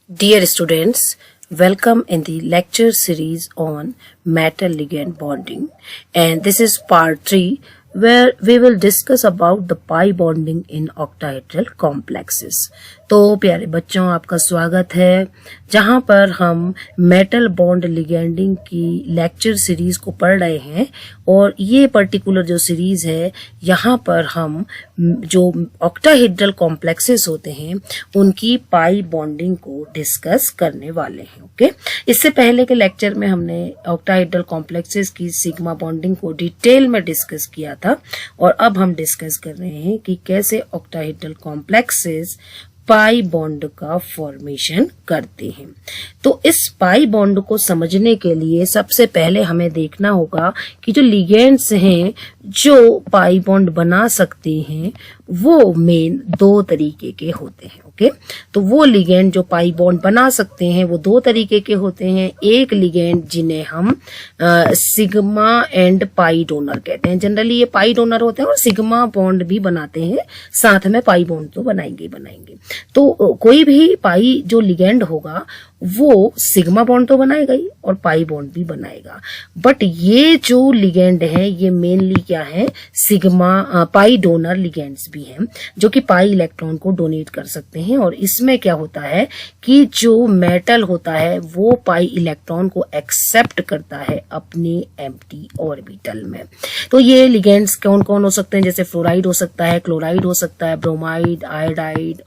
Dear students, welcome in the lecture series on metal ligand bonding, and this is part 3 where we will discuss about the pi bonding in octahedral complexes. तो प्यारे बच्चों, आपका स्वागत है जहां पर हम मेटल बॉन्ड लिगेंडिंग की लेक्चर सीरीज को पढ़ रहे हैं। और ये पर्टिकुलर जो सीरीज है यहाँ पर हम जो ऑक्टाहेड्रल कॉम्प्लेक्सेस होते हैं उनकी पाई बॉन्डिंग को डिस्कस करने वाले हैं। ओके, इससे पहले के लेक्चर में हमने ऑक्टाहेड्रल कॉम्प्लेक्सेस की सिग्मा बॉन्डिंग को डिटेल में डिस्कस किया था और अब हम डिस्कस कर रहे हैं कि कैसे ऑक्टाहेड्रल कॉम्प्लेक्सेस पाई बॉन्ड का फॉर्मेशन करते हैं। तो इस पाई बॉन्ड को समझने के लिए सबसे पहले हमें देखना होगा कि जो लिगेंड्स हैं जो पाई बॉन्ड बना सकते हैं वो मेन दो तरीके के होते हैं। ओके, तो वो लिगेंड जो पाई बॉन्ड बना सकते हैं वो दो तरीके के होते हैं। एक लिगेंड जिन्हें हम सिग्मा एंड पाई डोनर कहते हैं। जनरली ये पाई डोनर होते हैं और सिग्मा बॉन्ड भी बनाते हैं, साथ में पाई बॉन्ड तो बनाएंगे। तो कोई भी पाई जो लिगेंड होगा वो सिग्मा बॉन्ड तो बनाएगा ही और पाई बॉन्ड भी बनाएगा। बट ये जो लिगेंड है ये मेनली क्या है, सिग्मा पाई डोनर लिगेंड्स भी हैं जो कि पाई इलेक्ट्रॉन को डोनेट कर सकते हैं। और इसमें क्या होता है कि जो मेटल होता है वो पाई इलेक्ट्रॉन को एक्सेप्ट करता है अपने एम्प्टी ऑर्बिटल में। तो ये लिगेंड्स कौन कौन हो सकते हैं, जैसे फ्लोराइड हो सकता है, क्लोराइड हो सकता है, bromide, iodide,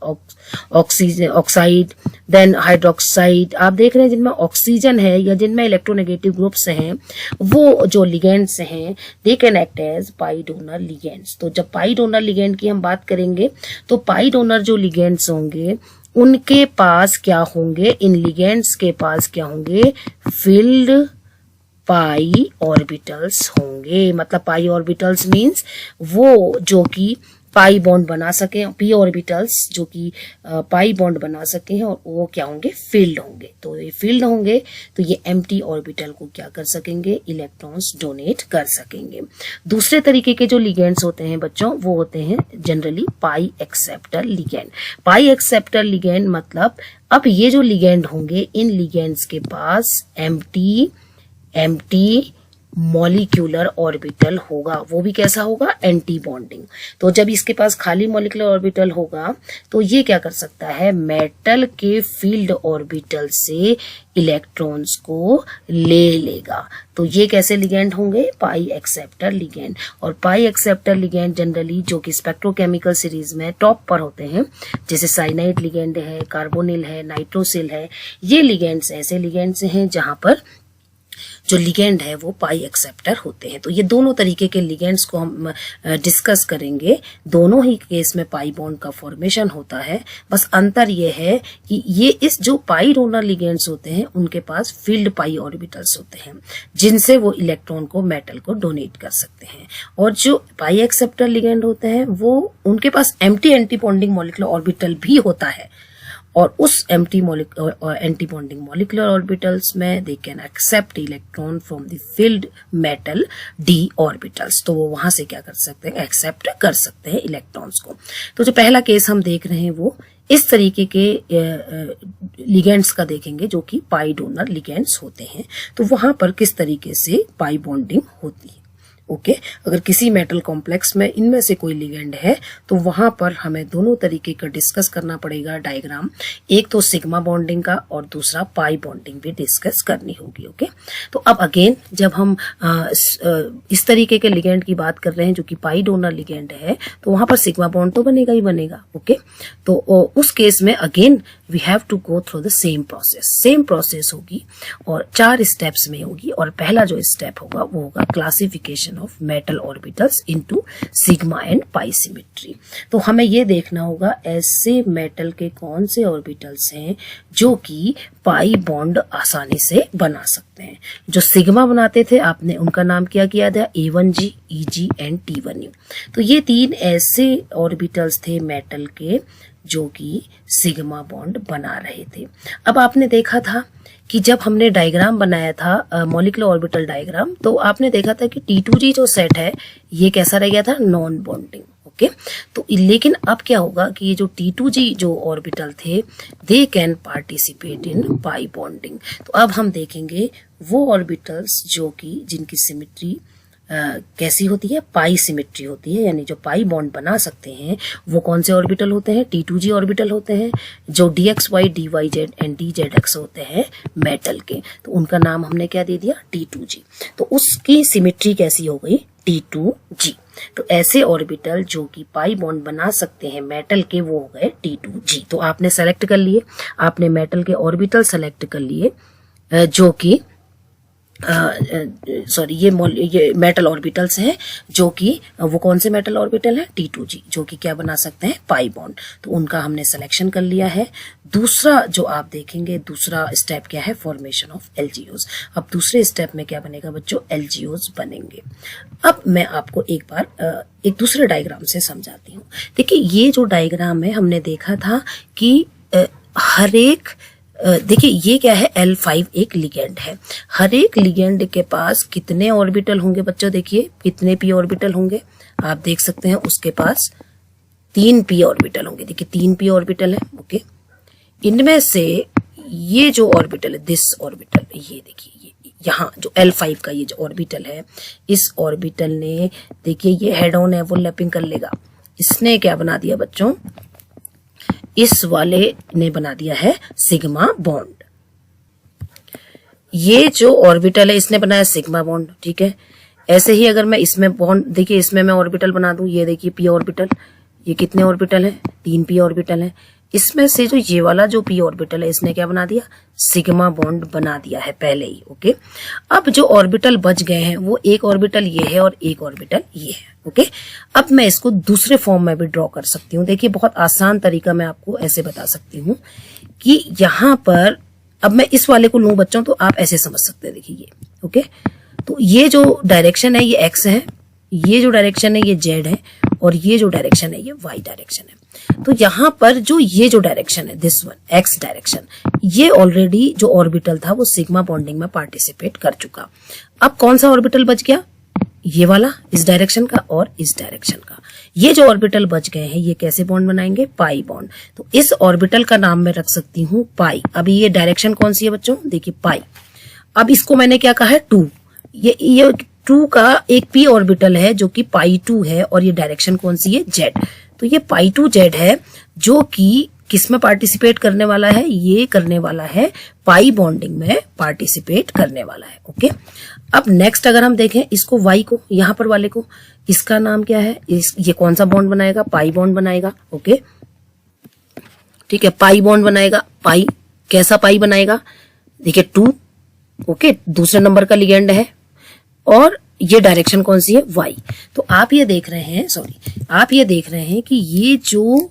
oxide, then hydroxide. आप देख रहे हैं जिनमें ऑक्सीजन है या जिनमें इलेक्ट्रोनेगेटिव ग्रुप्स हैं वो जो लिगेंड्स हैं they can act as pi donor ligands. तो जब पाई डोनर लिगेंड की हम बात करेंगे तो पाई डोनर जो लिगेंड्स होंगे उनके पास क्या होंगे, इन लिगेंड्स के पास क्या होंगे, फील्ड पाई ऑर्बिटल्स होंगे। मतलब पाई ऑर्बिटल्स मीन्स वो जो कि पाई बॉन्ड बना सके, पी ऑर्बिटल्स जो कि पाई बॉन्ड बना सके हैं और वो क्या होंगे, फील्ड होंगे। तो ये फील्ड होंगे तो ये एम्प्टी ऑर्बिटल को क्या कर सकेंगे, इलेक्ट्रॉन्स डोनेट कर सकेंगे। दूसरे तरीके के जो लिगेंड्स होते हैं बच्चों वो होते हैं जनरली पाई एक्सेप्टर लिगेंड। पाई एक्सेप्टर लिगेंड मतलब अब ये जो लिगेंड होंगे इन लिगेंड्स के पास एम्प्टी मॉलिक्यूलर ऑर्बिटल होगा। वो भी कैसा होगा, एंटी बॉन्डिंग। तो जब इसके पास खाली मॉलिक्यूलर ऑर्बिटल होगा तो ये क्या कर सकता है, मेटल के फील्ड ऑर्बिटल से इलेक्ट्रॉन्स को ले लेगा। तो ये कैसे लिगेंड होंगे, पाई एक्सेप्टर लिगेंड। और पाई एक्सेप्टर लिगेंड जनरली जो कि स्पेक्ट्रोकेमिकल सीरीज में टॉप पर होते हैं, जैसे साइनाइड लिगेंड है, कार्बोनिल है, नाइट्रोसिल है, ये लिगेंड्स ऐसे लिगेंड्स हैं जहां पर जो लिगेंड है वो पाई एक्सेप्टर होते हैं। तो ये दोनों तरीके के लिगेंड्स को हम डिस्कस करेंगे। दोनों ही केस में पाई बॉन्ड का फॉर्मेशन होता है, बस अंतर ये है कि ये इस जो पाई डोनर लिगेंड्स होते हैं उनके पास फील्ड पाई ऑर्बिटल्स होते हैं जिनसे वो इलेक्ट्रॉन को मेटल को डोनेट कर सकते हैं। और जो पाई एक्सेप्टर लिगेंड होते हैं वो उनके पास एंटी बॉन्डिंग मॉलिक्यूलर ऑर्बिटल भी होता है और उस एंटी बॉन्डिंग मॉलिक्यूलर ऑर्बिटल्स में they can accept electron from the field metal d orbitals. तो वो वहां से क्या कर सकते हैं, एक्सेप्ट कर सकते हैं इलेक्ट्रॉन्स को। तो जो पहला केस हम देख रहे हैं वो इस तरीके के लिगेंड्स का देखेंगे जो कि पाई डोनर लिगेंड्स होते हैं। तो वहां पर किस तरीके से पाई बॉन्डिंग होती है। ओके, अगर किसी मेटल कॉम्प्लेक्स में इनमें से कोई लिगेंड है तो वहां पर हमें दोनों तरीके का डिस्कस करना पड़ेगा डायग्राम। एक तो सिग्मा बॉन्डिंग का और दूसरा पाई बॉन्डिंग भी डिस्कस करनी होगी। ओके, तो अब अगेन जब हम इस तरीके के लिगेंड की बात कर रहे हैं जो कि पाई डोनर लिगेंड है तो वहां पर सिग्मा बॉन्ड तो बनेगा ही बनेगा। ओके, तो उस केस में again we have to go through the same process होगी और 4 स्टेप्स में होगी। और पहला जो स्टेप होगा वो होगा classification of metal orbitals into sigma and pi symmetry. तो हमें ये देखना होगा ऐसे मेटल के कौन से ऑर्बिटल्स हैं जो कि पाई बॉन्ड आसानी से बना सकते हैं। जो सिग्मा बनाते थे आपने उनका नाम क्या किया था, A1G, EG एंड T1U। तो ये 3 ऐसे ऑर्बिटल्स थे मेटल के जो कि सिग्मा बॉन्ड बना रहे थे। अब आपने देखा था कि जब हमने डायग्राम बनाया था मॉलिक्यूलर ऑर्बिटल डायग्राम तो आपने देखा था कि T2G जो सेट है ये कैसा रह गया था, नॉन बॉन्डिंग। ओके। तो लेकिन अब क्या होगा कि ये जो T2G जो ऑर्बिटल थे they can participate in pi bonding. तो अब हम देखेंगे वो ऑर्बिटल्स जो कि जिनकी सिमेट्री कैसी होती है, पाई सिमेट्री होती है, यानी जो पाई बॉन्ड बना सकते हैं वो कौन से ऑर्बिटल होते हैं, T2G ऑर्बिटल होते हैं, जो DXY DYZ एंड DZX होते हैं मेटल के। तो उनका नाम हमने क्या दे दिया, T2G। तो उसकी सिमेट्री कैसी हो गई, T2G। तो ऐसे ऑर्बिटल जो कि पाई बॉन्ड बना सकते हैं मेटल के वो हो गए T2G। तो आपने सेलेक्ट कर लिए, आपने मेटल के ऑर्बिटल सेलेक्ट कर लिए जो कि सॉरी ये मेटल ऑर्बिटल्स हैं, जो कि वो कौन से मेटल ऑर्बिटल है, T2G, जो कि क्या बना सकते हैं, पाई बॉन्ड। तो उनका हमने सिलेक्शन कर लिया है। दूसरा जो आप देखेंगे, दूसरा स्टेप क्या है, फॉर्मेशन ऑफ LGOs। अब दूसरे स्टेप में क्या बनेगा बच्चों, LGOs बनेंगे। अब मैं आपको एक बार एक दूसरे डायग्राम से समझाती हूँ। देखिए ये जो डायग्राम है हमने देखा था कि हर एक देखिए ये क्या है, L5 एक लिगेंड है। हर एक लिगेंड के पास कितने ऑर्बिटल होंगे बच्चों, देखिए कितने p ऑर्बिटल होंगे, आप देख सकते हैं उसके पास 3 p ऑर्बिटल होंगे। देखिए 3 p ऑर्बिटल है, ओके। इनमें से ये जो ऑर्बिटल है, दिस ऑर्बिटल, ये देखिए ये यहाँ जो L5 का ये जो ऑर्बिटल है, इस ऑर्बिटल ने देखिए ये हेड ऑन ओवरलैपिंग कर लेगा। इसने क्या बना दिया बच्चों, इस वाले ने बना दिया है सिग्मा बॉन्ड। ये जो ऑर्बिटल है इसने बनाया सिग्मा बॉन्ड, ठीक है। ऐसे ही अगर मैं इसमें बॉन्ड, देखिए इसमें मैं ऑर्बिटल बना दूं, ये देखिए p ऑर्बिटल, ये कितने ऑर्बिटल है, 3 p ऑर्बिटल है। इसमें से जो ये वाला जो p ऑर्बिटल है इसने क्या बना दिया, सिग्मा बॉन्ड बना दिया है पहले ही, ओके। अब जो ऑर्बिटल बच गए हैं वो एक ऑर्बिटल ये है और एक ऑर्बिटल ये है, ओके। अब मैं इसको दूसरे फॉर्म में भी ड्रॉ कर सकती हूँ। देखिए बहुत आसान तरीका मैं आपको ऐसे बता सकती हूँ कि यहाँ पर अब मैं इस वाले को लूं बच्चों, तो आप ऐसे समझ सकते हैं, देखिए ये, ओके। तो ये जो डायरेक्शन है ये x है, ये जो डायरेक्शन है ये z है, और ये जो डायरेक्शन है ये y डायरेक्शन है। तो यहाँ पर जो ये जो डायरेक्शन है, दिस वन x डायरेक्शन, ये ऑलरेडी जो ऑर्बिटल था वो सिग्मा बॉन्डिंग में पार्टिसिपेट कर चुका। अब कौन सा ऑर्बिटल बच गया, ये वाला इस डायरेक्शन का और इस डायरेक्शन का। ये जो ऑर्बिटल बच गए हैं ये कैसे बॉन्ड बनाएंगे, पाई बॉन्ड। तो इस ऑर्बिटल का नाम मैं रख सकती हूँ पाई। अभी ये डायरेक्शन कौन सी है बच्चों, देखिए पाई। अब इसको मैंने क्या कहा है, 2। ये 2 का एक p ऑर्बिटल है जो कि पाई 2 है, और ये डायरेक्शन कौन सी है, z। तो ये पाई 2 z है जो कि किस में पार्टिसिपेट करने वाला है, ये करने वाला है पाई बॉन्डिंग में पार्टिसिपेट करने वाला है, ओके। अब नेक्स्ट अगर हम देखें इसको y को, यहाँ पर वाले को, इसका नाम क्या है, ये कौन सा बॉन्ड बनाएगा, पाई बॉन्ड बनाएगा, ओके। ठीक है, पाई बॉन्ड बनाएगा। पाई कैसा पाई बनाएगा, देखिए 2, ओके, दूसरे नंबर का लिगेंड है, और ये डायरेक्शन कौन सी है, y। तो आप ये देख रहे हैं, आप ये देख रहे हैं कि ये जो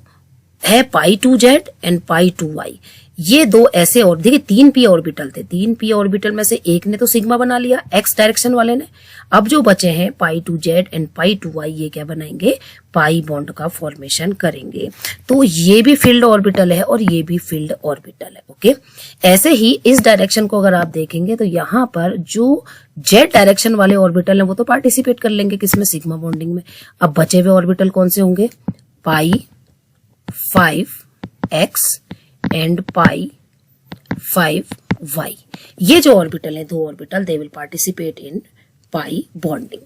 है पाई 2z एंड पाई 2y, ये दो ऐसे, और देखिए 3 p ऑर्बिटल थे, 3 p ऑर्बिटल में से एक ने तो सिग्मा बना लिया x डायरेक्शन वाले ने। अब जो बचे हैं पाई 2z एंड पाई 2y, ये क्या बनाएंगे, पाई बॉन्ड का फॉर्मेशन करेंगे। तो ये भी फील्ड ऑर्बिटल है और ये भी फील्ड ऑर्बिटल है, ओके। ऐसे ही इस डायरेक्शन को अगर आप देखेंगे तो यहाँ पर जो z डायरेक्शन वाले ऑर्बिटल है वो तो पार्टिसिपेट कर लेंगे किसमें, सिग्मा बॉन्डिंग में। अब बचे हुए ऑर्बिटल कौन से होंगे, पाई 5x एंड पाई 5y। ये जो ऑर्बिटल है, दो orbital, they will participate in pi bonding.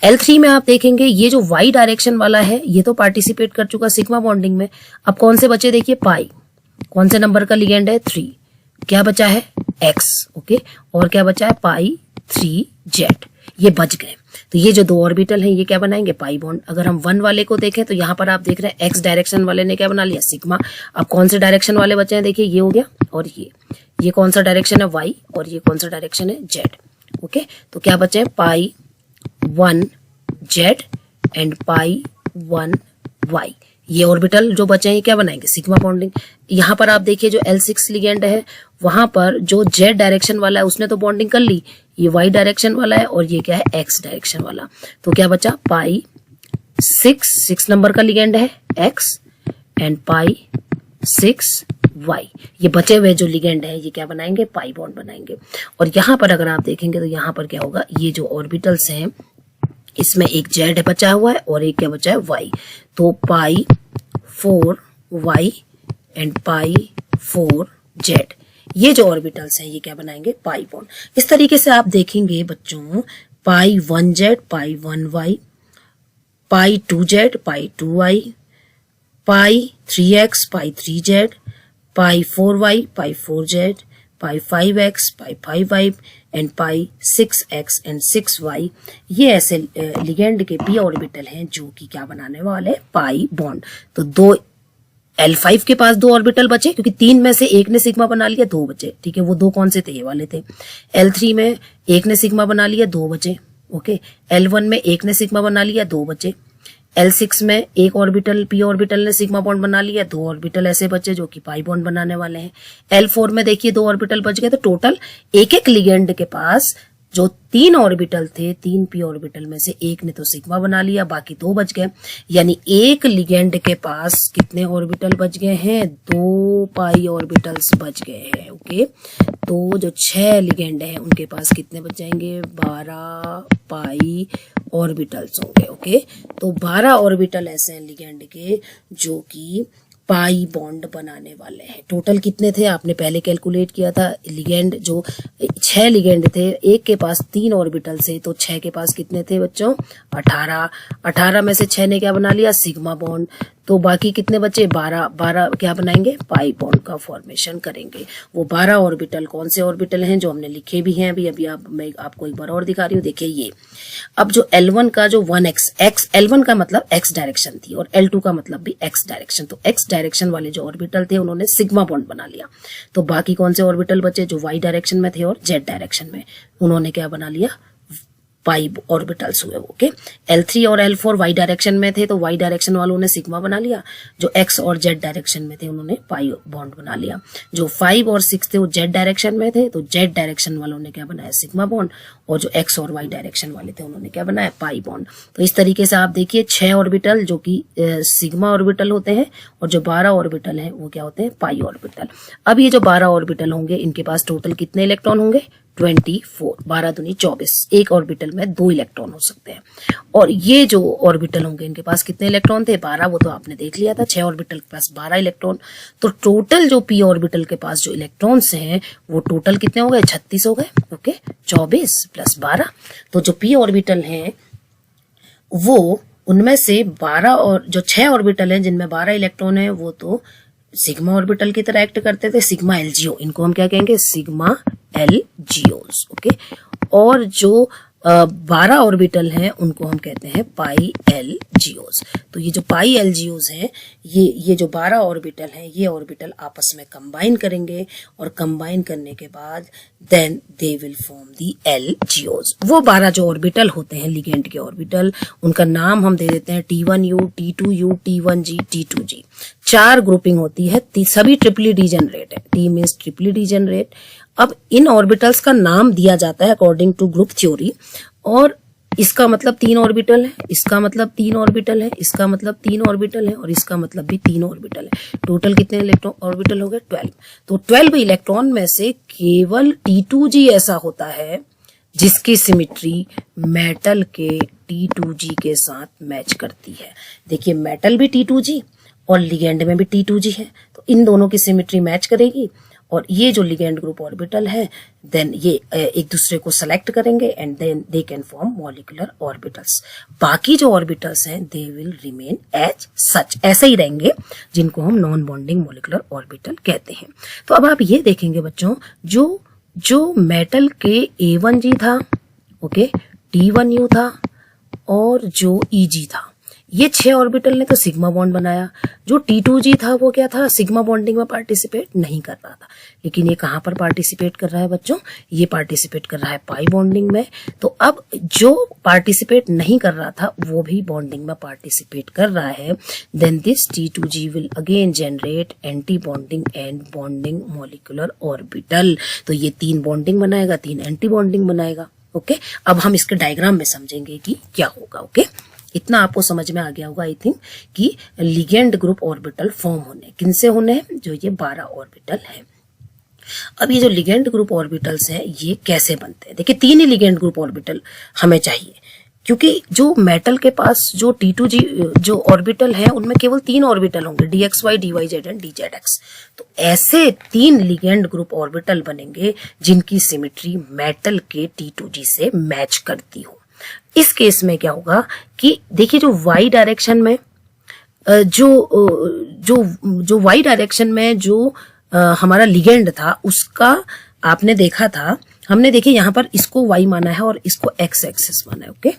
L3 में आप देखेंगे ये जो y डायरेक्शन वाला है ये तो पार्टिसिपेट कर चुका सिग्मा बॉन्डिंग में। अब कौन से बचे, देखिए पाई, कौन से नंबर का लिगेंड है, 3, क्या बचा है, x, ओके, और क्या बचा है, पाई 3z, ये बच गए। तो ये जो दो ऑर्बिटल हैं ये क्या बनाएंगे, पाई बॉन्ड। अगर हम 1 वाले को देखें तो यहाँ पर आप देख रहे हैं x डायरेक्शन वाले ने क्या बना लिया, सिग्मा। अब कौन से डायरेक्शन वाले बचे हैं, देखिए ये हो गया, और ये कौन सा डायरेक्शन है, y, और ये कौन सा डायरेक्शन है, z, ओके। तो क्या बचे हैं, पाई 1z एंड पाई 1y। ये ऑर्बिटल जो बचे हैं ये क्या बनाएंगे, सिग्मा बॉन्डिंग। यहाँ पर आप देखिए जो L6 लिगेंड है वहां पर जो z डायरेक्शन वाला है उसने तो बॉन्डिंग कर ली, ये y डायरेक्शन वाला है और ये क्या है, x डायरेक्शन वाला। तो क्या बचा, पाई 6 नंबर का लिगेंड है x एंड पाई 6y। ये बचे हुए जो लिगेंड है ये क्या बनाएंगे, पाई बॉन्ड बनाएंगे। और यहाँ पर अगर आप देखेंगे तो यहाँ पर क्या होगा, ये जो ऑर्बिटल्स हैं इसमें एक जेड बचा हुआ है और एक क्या बचा है, वाई। तो पाई 4 वाई एंड पाई 4 जेड, ये जो ऑर्बिटल्स हैं ये क्या बनाएंगे, पाई बॉन्ड। इस तरीके से आप देखेंगे बच्चों, pi 1 z pi 1 y, pi 2 z pi 2 y, pi 3x pi 3 z, pi 4 y pi 4 z, pi 5x pi 5 y and pi 6x and 6 y. ये ऐसे लिगेंड के पी ऑर्बिटल हैं जो कि क्या बनाने वाले, पाई बॉन्ड। तो दो L5 के पास 2 ऑर्बिटल बचे, क्योंकि 3 में से एक ने सिग्मा बना लिया, 2 बचे, ठीक है। वो 2 कौन से थे, ये वाले थे। L3 में एक ने सिग्मा बना लिया, 2 बचे, ओके। L1 में एक ने सिग्मा बना लिया, 2 बचे। L6 में एक ऑर्बिटल पी ऑर्बिटल ने सिग्मा बॉन्ड बना लिया, 2 ऑर्बिटल ऐसे बचे जो कि पाई बॉन्ड बनाने वाले हैं। L4 में देखिए 2 ऑर्बिटल बच गए, तो टोटल एक एक लिगेंड के पास जो 3 ऑर्बिटल थे, 3 पी ऑर्बिटल में से एक ने तो सिग्मा बना लिया, बाकी 2 बच गए। यानी एक लिगेंड के पास कितने ऑर्बिटल बच गए हैं, 2 पाई ऑर्बिटल्स बच गए हैं, ओके। तो जो 6 लिगेंड हैं उनके पास कितने बच जाएंगे, 12 पाई ऑर्बिटल्स होंगे, ओके। तो 12 ऑर्बिटल ऐसे हैं लिगेंड के जो कि पाई बॉन्ड बनाने वाले हैं। टोटल कितने थे आपने पहले कैलकुलेट किया था, लिगेंड जो 6 लिगेंड थे, एक के पास 3 ऑर्बिटल से, तो 6 के पास कितने थे बच्चों, 18। 18 में से 6 ने क्या बना लिया, सिग्मा बॉन्ड। तो बाकी कितने बचे, 12 क्या बनाएंगे, पाई बॉन्ड का फॉर्मेशन करेंगे। वो 12 ऑर्बिटल कौन से ऑर्बिटल हैं, जो हमने लिखे भी हैं अभी मैं आपको एक बार और दिखा रही हूँ, देखिए ये। अब जो L1 का जो 1x L1 का मतलब x डायरेक्शन थी और L2 का मतलब भी x डायरेक्शन, तो x डायरेक्शन वाले जो ऑर्बिटल थे उन्होंने सिग्मा बॉन्ड बना लिया। तो बाकी कौन से ऑर्बिटल बचे, जो y डायरेक्शन में थे और z डायरेक्शन में, उन्होंने क्या बना लिया, पाई ऑर्बिटल्स हुए, ओके। L3 और L4 y डायरेक्शन में थे, तो y डायरेक्शन वालों ने सिग्मा बना लिया। जो x और z डायरेक्शन में थे उन्होंने पाई बॉन्ड बना लिया। जो 5 और 6 थे वो z डायरेक्शन में थे, तो z डायरेक्शन वालों ने क्या बनाया, सिग्मा बॉन्ड। और जो x और y डायरेक्शन वाले थे उन्होंने क्या बनाया, पाई बॉन्ड। तो इस तरीके से आप देखिए 6 ऑर्बिटल जो कि सिग्मा ऑर्बिटल होते हैं और जो 12 ऑर्बिटल हैं वो क्या होते हैं, पाई ऑर्बिटल। अब ये जो 12 ऑर्बिटल होंगे इनके पास टोटल कितने इलेक्ट्रॉन होंगे, 24। 12 दूनी 24, एक ऑर्बिटल में 2 इलेक्ट्रॉन हो सकते हैं। और ये जो ऑर्बिटल होंगे इनके पास कितने इलेक्ट्रॉन थे, 12, वो तो आपने देख लिया था। 6 ऑर्बिटल के पास 12 इलेक्ट्रॉन। तो टोटल जो पी ऑर्बिटल के पास जो इलेक्ट्रॉन्स हैं वो टोटल कितने हो गए, 36 हो गए, ओके। 24 प्लस 12, तो जो पी ऑर्बिटल हैं वो उनमें से 12 और जो 6 ऑर्बिटल हैं जिनमें 12 इलेक्ट्रॉन है वो तो सिग्मा ऑर्बिटल की तरह एक्ट करते थे, सिग्मा एलजीओ, इनको हम क्या कहेंगे, सिग्मा एलजीओस, ओके। और जो 12 ऑर्बिटल हैं उनको हम कहते हैं पाई एलजीओस। तो ये जो पाई एलजीओस हैं, ये जो 12 ऑर्बिटल हैं, ये ऑर्बिटल आपस में कंबाइन करेंगे और कंबाइन करने के बाद देन दे विल फॉर्म दी एलजीओस। वो 12 जो ऑर्बिटल होते हैं लिगेंड के ऑर्बिटल, उनका नाम हम दे देते हैं T1U, T2U, T1G, T2G। 4 grouping होती है, सभी ट्रिपली डीजेनरेट है, T मीन्स ट्रिपली डीजेनरेट। अब इन ऑर्बिटल्स का नाम दिया जाता है अकॉर्डिंग टू ग्रुप थ्योरी, और इसका मतलब 3 ऑर्बिटल है, इसका मतलब 3 ऑर्बिटल है, इसका मतलब 3 ऑर्बिटल है और इसका मतलब भी 3 ऑर्बिटल है। टोटल कितने इलेक्ट्रॉन ऑर्बिटल हो गए, 12। तो 12 इलेक्ट्रॉन में से केवल T2G ऐसा होता है जिसकी सिमिट्री मेटल के T2G के साथ मैच करती है। देखिए मेटल भी T2G और लिगेंड में भी T2G है, तो इन दोनों की सिमिट्री मैच करेगी। और ये जो लिगेंड ग्रुप ऑर्बिटल है देन ये एक दूसरे को सेलेक्ट करेंगे and then they can form molecular orbitals. बाकी जो ऑर्बिटल्स हैं they will remain as such, ऐसे ही रहेंगे, जिनको हम नॉन बॉन्डिंग मॉलिक्यूलर ऑर्बिटल कहते हैं। तो अब आप ये देखेंगे बच्चों, जो मेटल के A1G था, ओके, T1U था और जो EG था, ये 6 ऑर्बिटल ने तो सिग्मा बॉन्ड बनाया। जो T2G था वो क्या था, सिग्मा बॉन्डिंग में पार्टिसिपेट नहीं कर रहा था। लेकिन ये कहाँ पर पार्टिसिपेट कर रहा है बच्चों, ये पार्टिसिपेट कर रहा है पाई बॉन्डिंग में। तो अब जो पार्टिसिपेट नहीं कर रहा था वो भी बॉन्डिंग में पार्टिसिपेट कर रहा है। Then this T2G will again generate anti bonding and bonding molecular orbital. तो ये 3 बॉन्डिंग बनाएगा, 3 एंटी बॉन्डिंग बनाएगा, ओके। अब हम इसके डायग्राम में समझेंगे कि क्या होगा, ओके। इतना आपको समझ में आ गया होगा आई थिंक कि लिगेंड ग्रुप ऑर्बिटल फॉर्म होने किनसे होने हैं, जो ये 12 ऑर्बिटल हैं। अब ये जो लिगेंड ग्रुप ऑर्बिटल्स हैं ये कैसे बनते हैं, देखिए 3 ही लिगेंड ग्रुप ऑर्बिटल हमें चाहिए। क्योंकि जो मेटल के पास जो T2G जो ऑर्बिटल है उनमें केवल 3 ऑर्बिटल होंगे, DXY, DYZ एंड DZX। तो ऐसे 3 लिगेंड ग्रुप ऑर्बिटल बनेंगे जिनकी सिमेट्री मेटल के T2G से मैच करती हो। इस केस में क्या होगा कि देखिए जो वाई डायरेक्शन में जो वाई डायरेक्शन में जो हमारा लिगेंड था उसका आपने देखा था, हमने देखिए यहाँ पर इसको वाई माना है और इसको एक्स एक्सिस माना है, ओके।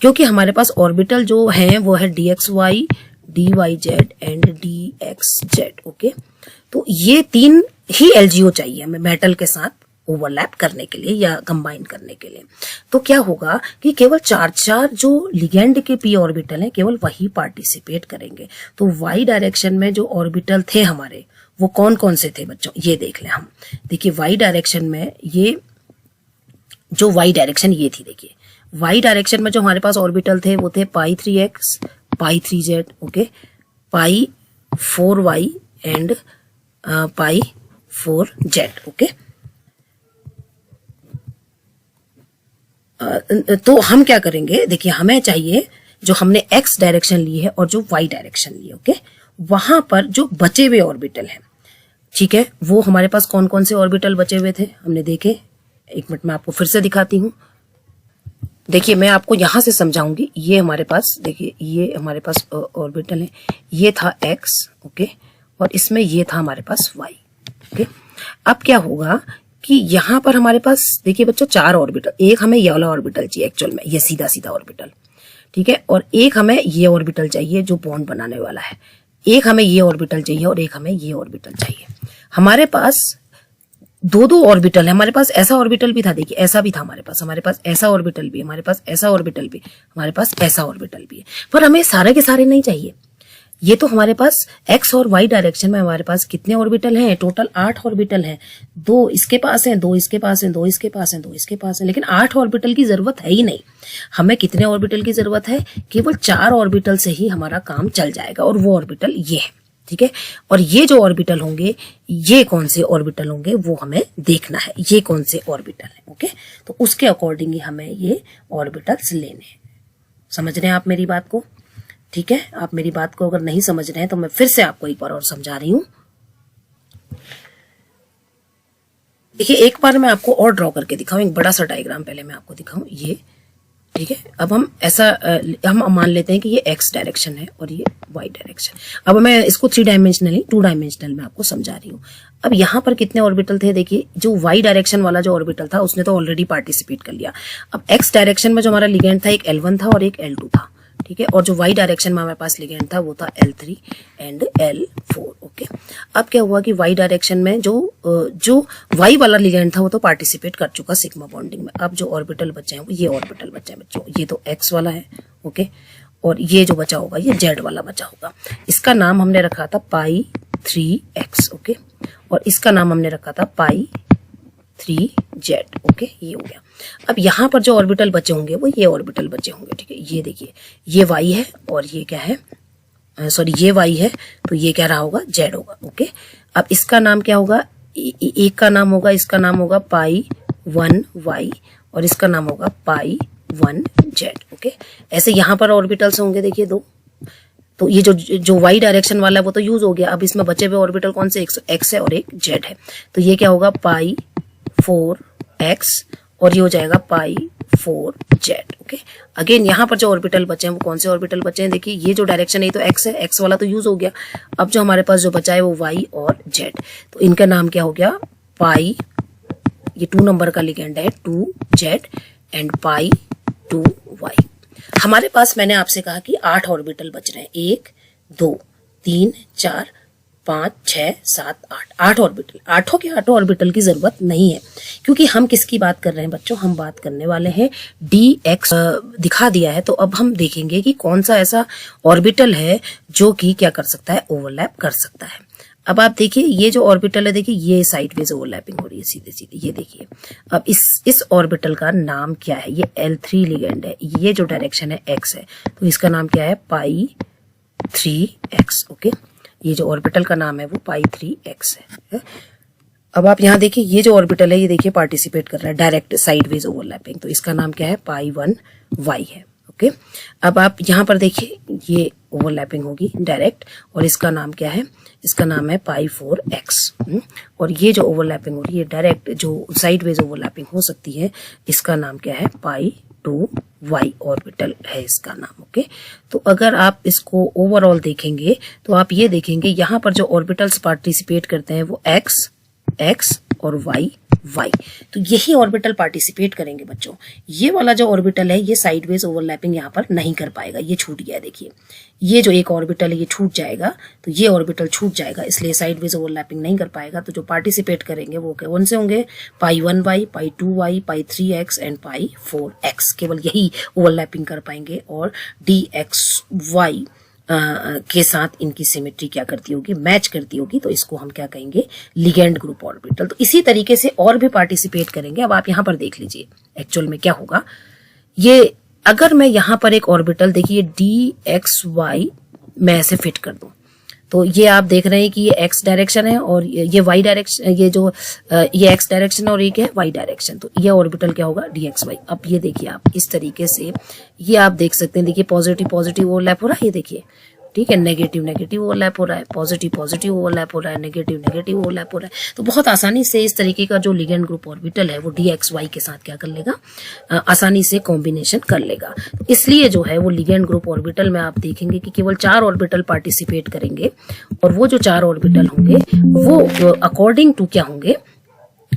क्योंकि हमारे पास ऑर्बिटल जो है वो है DXY, DYZ and DXZ, okay. तो ये 3 ही LGO चाहिए हमें मेटल के साथ ओवरलैप करने के लिए या कंबाइन करने के लिए। तो क्या होगा कि केवल 4 जो लिगेंड के p ऑर्बिटल हैं केवल वही पार्टिसिपेट करेंगे। तो वाई डायरेक्शन में जो ऑर्बिटल थे हमारे वो कौन कौन से थे बच्चों, ये देख लें हम। देखिए वाई डायरेक्शन में ये जो वाई डायरेक्शन ये थी, देखिए वाई डायरेक्शन में जो हमारे पास ऑर्बिटल थे वो थे π3x, π3z, okay, π4y and π4z, okay. तो हम क्या करेंगे, देखिए हमें चाहिए जो हमने x डायरेक्शन ली है और जो y डायरेक्शन ली है, ओके, वहां पर जो बचे हुए ऑर्बिटल हैं, ठीक है, वो हमारे पास कौन कौन से ऑर्बिटल बचे हुए थे हमने देखे। एक मिनट में आपको फिर से दिखाती हूँ। देखिए मैं आपको यहां से समझाऊंगी। ये हमारे पास देखिए ये हमारे पास ऑर्बिटल है, ये था x, ओके, और इसमें ये था हमारे पास y, ओके। अब क्या होगा कि यहाँ पर हमारे पास देखिए बच्चों 4 ऑर्बिटल, एक हमें ये वाला ऑर्बिटल चाहिए एक्चुअल में, ये सीधा सीधा ऑर्बिटल, ठीक है, और एक हमें ये ऑर्बिटल चाहिए जो बॉन्ड बनाने वाला है, एक हमें ये ऑर्बिटल चाहिए और एक हमें ये ऑर्बिटल चाहिए। हमारे पास 2 ऑर्बिटल है, हमारे पास ऐसा ऑर्बिटल भी था, देखिए ऐसा भी था हमारे पास ऐसा ऑर्बिटल भी, हमारे पास ऐसा ऑर्बिटल भी, हमारे पास ऐसा ऑर्बिटल भी है, पर हमें सारे के सारे नहीं चाहिए। ये तो हमारे पास x और y डायरेक्शन में हमारे पास कितने ऑर्बिटल हैं, टोटल 8 ऑर्बिटल हैं। 2 इसके पास हैं, 2 इसके पास हैं, 2 इसके पास हैं, 2 इसके पास हैं, लेकिन 8 ऑर्बिटल की जरूरत है ही नहीं। हमें कितने ऑर्बिटल की जरूरत है, केवल 4 ऑर्बिटल से ही हमारा काम चल जाएगा, और वो ऑर्बिटल ये है, ठीक है। और ये जो ऑर्बिटल होंगे, ये कौन से ऑर्बिटल होंगे वो हमें देखना है, ये कौन से ऑर्बिटल है, ओके। तो उसके अकॉर्डिंग ही हमें ये ऑर्बिटल्स लेने हैं। समझ रहे हैं आप मेरी बात को, ठीक है। आप मेरी बात को अगर नहीं समझ रहे हैं तो मैं फिर से आपको एक बार और समझा रही हूं। देखिए एक बार मैं आपको और ड्रॉ करके दिखाऊं, एक बड़ा सा डायग्राम पहले मैं आपको दिखाऊं, ये ठीक है। अब हम ऐसा हम मान लेते हैं कि ये x डायरेक्शन है और ये y डायरेक्शन। अब मैं इसको 3 डायमेंशनली 2 डायमेंशनल में आपको समझा रही हूँ। अब यहाँ पर कितने ऑर्बिटल थे, देखिए जो y डायरेक्शन वाला जो ऑर्बिटल था उसने तो ऑलरेडी पार्टिसिपेट कर लिया। अब x डायरेक्शन में जो हमारा लिगेंड था, एक L1 था और एक L2 था, ठीक है, और जो y डायरेक्शन में हमारे पास लिगेंड था वो था L3 एंड L4, ओके। अब क्या हुआ कि y डायरेक्शन में जो y वाला लिगेंड था वो तो पार्टिसिपेट कर चुका सिग्मा बॉन्डिंग में। अब जो ऑर्बिटल बचे हैं वो ये ऑर्बिटल बचे हैं बच्चों, ये तो x वाला है, ओके, और ये जो बचा होगा ये z वाला बचा होगा। इसका नाम हमने रखा था π3x, ओके, और इसका नाम हमने रखा था π3z, ओके, ये हो गया। अब यहाँ पर जो ऑर्बिटल बचे होंगे वो ये ऑर्बिटल बचे होंगे, ठीक है। ये देखिए ये y है और ये क्या है, सॉरी ये y है, तो ये क्या रहा होगा, z होगा, ओके। अब इसका नाम क्या होगा, एक का नाम होगा, इसका नाम होगा π1y और इसका नाम होगा π1z, ओके। ऐसे यहाँ पर ऑर्बिटल्स होंगे, देखिए 2। तो ये जो y डायरेक्शन वाला है वो तो यूज हो गया। अब इसमें बचे हुए ऑर्बिटल कौन से, एक x है और एक z है, तो ये क्या होगा π4x और ये हो जाएगा π4z, ओके। अगेन यहाँ पर जो ऑर्बिटल बचे हैं वो कौन से ऑर्बिटल बचे हैं, देखिए ये जो डायरेक्शन है तो x है, x वाला तो यूज हो गया। अब जो हमारे पास जो बचा है वो y और z, तो इनका नाम क्या हो गया, ये 2 नंबर का लिगेंड है 2z एंड π2y। हमारे पास मैंने आपसे कहा कि 8 ऑर्बिटल बच रहे हैं, 1 2 3 4 5 6 7 8 ऑर्बिटल। 8 ऑर्बिटल की जरूरत नहीं है, क्योंकि हम किसकी बात कर रहे हैं बच्चों, हम बात करने वाले हैं dx दिखा दिया है। तो अब हम देखेंगे कि कौन सा ऐसा ऑर्बिटल है जो कि क्या कर सकता है, ओवरलैप कर सकता है। अब आप देखिए ये जो ऑर्बिटल है, देखिए ये साइडवेज ओवरलैपिंग हो रही है सीधे सीधे, ये देखिए। अब इस ऑर्बिटल का नाम क्या है, ये L3 लिगेंड है, ये जो डायरेक्शन है x है, तो इसका नाम क्या है π3x, ओके। ये जो ऑर्बिटल का नाम है वो π3x है। अब आप यहाँ देखिए ये जो ऑर्बिटल है ये देखिए पार्टिसिपेट कर रहा है डायरेक्ट साइडवेज ओवरलैपिंग, तो इसका नाम क्या है π1y है, ओके। अब आप यहाँ पर देखिए ये ओवरलैपिंग होगी डायरेक्ट, और इसका नाम क्या है, इसका नाम है पाई 4x। और ये जो ओवरलैपिंग हो रही है डायरेक्ट, जो साइडवेज ओवरलैपिंग हो सकती है, इसका नाम क्या है, पाई 2y ऑर्बिटल है इसका नाम। ओके, तो अगर आप इसको ओवरऑल देखेंगे तो आप ये देखेंगे यहाँ पर जो ऑर्बिटल्स पार्टिसिपेट करते हैं वो x और y, तो यही ऑर्बिटल पार्टिसिपेट करेंगे बच्चों। ये वाला जो ऑर्बिटल है ये साइडवेज ओवरलैपिंग यहाँ पर नहीं कर पाएगा, ये छूट गया। देखिए ये जो एक ऑर्बिटल है ये छूट जाएगा, तो ये ऑर्बिटल छूट जाएगा, इसलिए साइडवेज ओवरलैपिंग नहीं कर पाएगा। तो जो पार्टिसिपेट करेंगे वो कौन से होंगे, पाई 1y, pi 2y, pi 3x and pi 4x, केवल यही ओवरलैपिंग कर पाएंगे। और dxy के साथ इनकी सिमेट्री क्या करती होगी, मैच करती होगी, तो इसको हम क्या कहेंगे, लिगेंड ग्रुप ऑर्बिटल। तो इसी तरीके से और भी पार्टिसिपेट करेंगे। अब आप यहाँ पर देख लीजिए एक्चुअल में क्या होगा। ये अगर मैं यहाँ पर एक ऑर्बिटल देखिए dxy मैं ऐसे फिट कर दूं, तो ये आप देख रहे हैं कि ये x डायरेक्शन है और ये y डायरेक्शन, ये x डायरेक्शन और ये क्या है, y डायरेक्शन। तो ये ऑर्बिटल क्या होगा, dxy। अब ये देखिए आप इस तरीके से ये आप देख सकते हैं, देखिए पॉजिटिव पॉजिटिव ओवरलैप हो रहा है, ये देखिए ठीक है, नेगेटिव नेगेटिव ओवरलैप हो रहा है, पॉजिटिव पॉजिटिव ओवरलैप हो रहा है, नेगेटिव नेगेटिव ओवरलैप हो रहा है। तो बहुत आसानी से इस तरीके का जो लिगेंड ग्रुप ऑर्बिटल है वो dxy के साथ क्या कर लेगा, आसानी से कॉम्बिनेशन कर लेगा। तो इसलिए जो है वो लिगेंड ग्रुप ऑर्बिटल में आप देखेंगे कि केवल 4 ऑर्बिटल पार्टिसिपेट करेंगे, और वो जो 4 ऑर्बिटल होंगे वो अकॉर्डिंग टू क्या होंगे,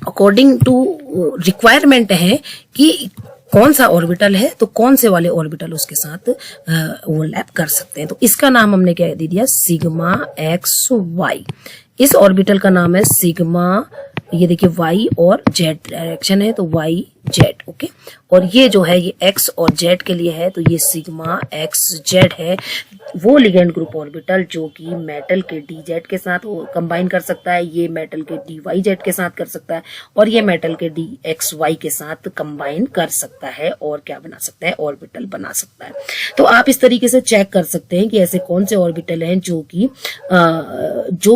अकॉर्डिंग टू रिक्वायरमेंट है कि कौन सा ऑर्बिटल है तो कौन से वाले ऑर्बिटल उसके साथ ओवरलैप कर सकते हैं। तो इसका नाम हमने क्या दे दिया, सिग्मा एक्स वाई। इस ऑर्बिटल का नाम है सिग्मा, ये देखिए y और z डायरेक्शन है तो y z। ओके, और ये जो है ये x और z के लिए है, तो ये सिग्मा एक्स जेड है। वो लिगेंड ग्रुप ऑर्बिटल जो कि मेटल के dz के साथ कंबाइन कर सकता है, ये मेटल के dyz के साथ कर सकता है, और ये मेटल के dxy के साथ कंबाइन कर सकता है और क्या बना सकता है, ऑर्बिटल बना सकता है। तो आप इस तरीके से चेक कर सकते हैं कि ऐसे कौन से ऑर्बिटल हैं जो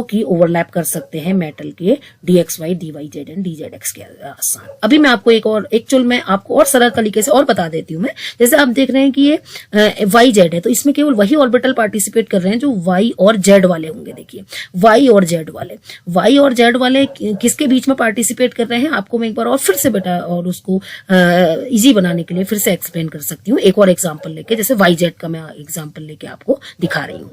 कि ओवरलैप कर सकते हैं मेटल के dxy, dyz एंड dzx के साथ। अभी मैं आपको एक और एक्चुअल में आपको और सरल तरीके से और बता देती हूँ मैं। जैसे आप देख रहे हैं कि ये yz है, तो इसमें केवल वही ऑर्बिटल पार्टिसिपेट कर रहे हैं जो y और z वाले होंगे। देखिए y और z वाले किसके बीच में पार्टिसिपेट कर रहे हैं, आपको मैं एक बार और फिर से बेटा और उसको इजी बनाने के लिए फिर से एक्सप्लेन कर सकती हूँ एक और एग्जाम्पल लेके। जैसे yz का मैं एग्जाम्पल लेके आपको दिखा रही हूँ।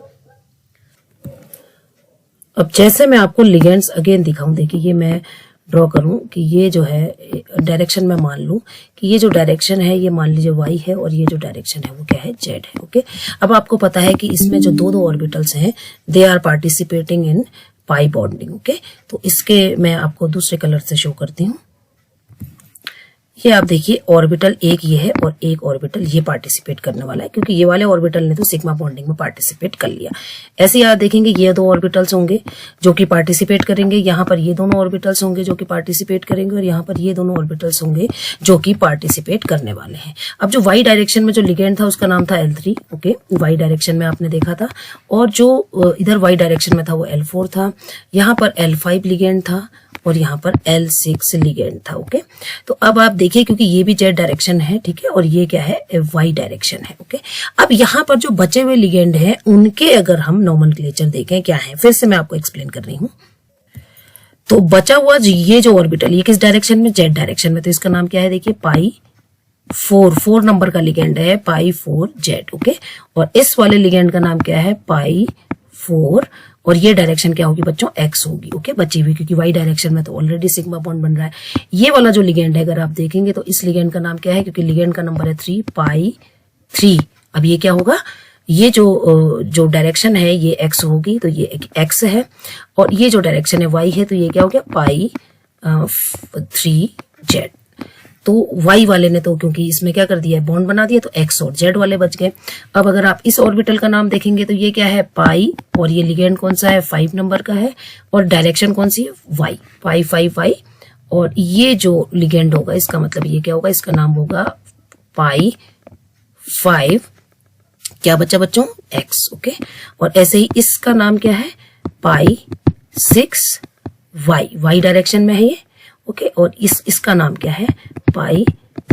अब जैसे मैं आपको लिगेंड्स अगेन दिखाऊं, देखिए ये मैं ड्रॉ करूं कि ये जो है डायरेक्शन में मान लूं कि ये जो डायरेक्शन है ये मान लीजिए y है और ये जो डायरेक्शन है वो क्या है, z है। ओके, अब आपको पता है कि इसमें जो दो ऑर्बिटल्स हैं they are participating in pi bonding. Okay, तो इसके मैं आपको दूसरे कलर से शो करती हूँ। ये आप देखिए ऑर्बिटल एक ये है और एक ऑर्बिटल ये पार्टिसिपेट करने वाला है, क्योंकि ये वाले ऑर्बिटल ने तो सिग्मा बॉन्डिंग में पार्टिसिपेट कर लिया। ऐसे ही आप देखेंगे ये 2 ऑर्बिटल्स होंगे जो कि पार्टिसिपेट करेंगे, यहाँ पर ये दोनों ऑर्बिटल्स होंगे जो कि पार्टिसिपेट करेंगे, और यहाँ पर ये दोनों ऑर्बिटल्स होंगे जो कि पार्टिसिपेट करने वाले हैं। अब जो वाई डायरेक्शन में जो लिगेंड था उसका नाम था L3। ओके, वाई डायरेक्शन में आपने देखा था, और जो इधर वाई डायरेक्शन में था वो L4 था, यहाँ पर L5 लिगेंड था और यहाँ पर L6 लिगेंड था। ओके, तो अब आप देखिए क्योंकि ये भी z डायरेक्शन है, ठीक है, और ये क्या है, y डायरेक्शन है। ओके, अब यहाँ पर जो बचे हुए लिगेंड हैं उनके अगर हम नॉमेनक्लेचर देखें क्या है, फिर से मैं आपको एक्सप्लेन कर रही हूँ। तो बचा हुआ ये जो ऑर्बिटल ये किस डायरेक्शन में, z डायरेक्शन में, तो इसका नाम क्या है, देखिए पाई 4 नंबर का लिगेंड है, पाई 4z। ओके, और इस वाले लिगेंड का नाम क्या है, पाई 4, और ये डायरेक्शन क्या होगी बच्चों, x होगी। ओके, बची हुई, क्योंकि y डायरेक्शन में तो ऑलरेडी सिग्मा बॉन्ड बन रहा है। ये वाला जो लिगेंड है अगर आप देखेंगे तो इस लिगेंड का नाम क्या है, क्योंकि लिगेंड का नंबर है 3, पाई 3। अब ये क्या होगा, ये जो डायरेक्शन है ये x होगी, तो ये x है, और ये जो डायरेक्शन है y है, तो ये क्या हो गया, पाई 3z। तो y वाले ने तो क्योंकि इसमें क्या कर दिया है, बॉन्ड बना दिया, तो x और z वाले बच गए। अब अगर आप इस ऑर्बिटल का नाम देखेंगे तो ये क्या है, पाई, और ये लिगेंड कौन सा है, 5 नंबर का है, और डायरेक्शन कौन सी है, y, पाई 5y, और ये जो लिगेंड होगा इसका मतलब ये क्या होगा, इसका नाम होगा पाई 5 क्या बच्चा बच्चों, x। ओके, और ऐसे ही इसका नाम क्या है, पाई 6y, y डायरेक्शन में है ये। ओके, और इसका नाम क्या है, पाई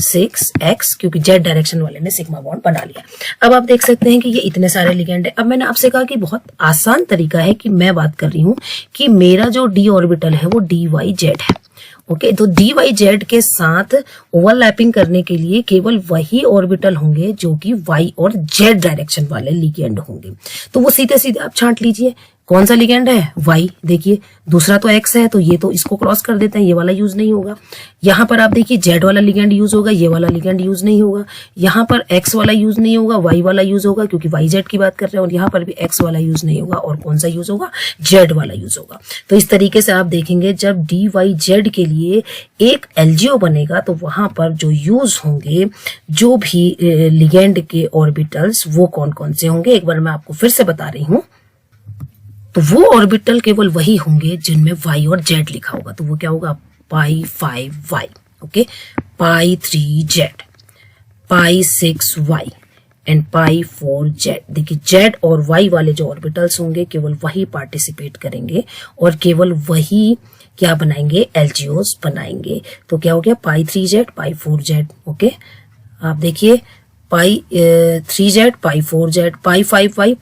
6x, क्योंकि जेड डायरेक्शन वाले ने सिग्मा बॉन्ड बना लिया। अब आप देख सकते हैं कि ये इतने सारे लिगेंड है। अब मैंने आपसे कहा कि बहुत आसान तरीका है कि मैं बात कर रही हूं कि मेरा जो डी ऑर्बिटल है वो dy z है। ओके, तो dy z के साथ ओवरलैपिंग करने के लिए केवल वही ऑर्बिटल होंगे जो कि y और z डायरेक्शन वाले लिगेंड होंगे। तो वो सीधे सीधे आप छांट लीजिए, कौन सा लिगेंड है, y, देखिए दूसरा तो x है, तो ये तो इसको क्रॉस कर देते हैं, ये वाला यूज नहीं होगा। यहाँ पर आप देखिए z वाला लिगेंड यूज होगा, ये वाला लिगेंड यूज नहीं होगा। यहाँ पर x वाला यूज नहीं होगा, y वाला यूज होगा, क्योंकि yz की बात कर रहे हैं, और यहाँ पर भी x वाला यूज नहीं होगा, और कौन सा यूज होगा, z वाला यूज होगा। तो इस तरीके से आप देखेंगे जब dy के लिए एक LGO बनेगा तो वहां पर जो यूज होंगे जो भी लिगेंड के ऑर्बिटल्स वो कौन कौन से होंगे, एक बार मैं आपको फिर से बता रही हूं। तो वो ऑर्बिटल केवल वही होंगे जिनमें y और z लिखा होगा। तो वो क्या होगा, पाई 5y, okay, pi 3z, pi 6y and pi 4z। देखिए z और y वाले जो ऑर्बिटल्स होंगे केवल वही पार्टिसिपेट करेंगे और केवल वही क्या बनाएंगे, LGOs बनाएंगे। तो क्या हो गया, पाई 3z, पाई 4z, ओके। आप देखिए पाई 3z, पाई 4z, पाई 5y,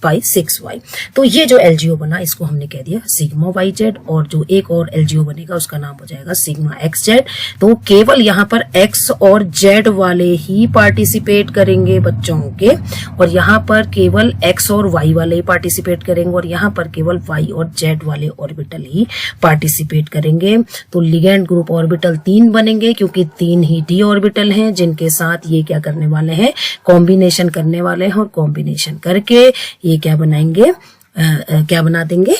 पाई 6y। तो ये जो LGO बना इसको हमने कह दिया सिग्मा yz, और जो एक और LGO बनेगा उसका नाम हो जाएगा सिग्मा xz। तो केवल यहाँ पर x और z वाले ही पार्टिसिपेट करेंगे बच्चों के, और यहाँ पर केवल x और y वाले ही पार्टिसिपेट करेंगे, और यहाँ पर केवल y और z वाले ऑर्बिटल ही पार्टिसिपेट करेंगे। तो लिगेंड ग्रुप ऑर्बिटल 3 बनेंगे, क्योंकि 3 ही d ऑर्बिटल हैं जिनके साथ ये क्या करने वाले हैं, कॉम्बिनेशन करने वाले हैं, और कॉम्बिनेशन करके ये क्या बनाएंगे, क्या बना देंगे,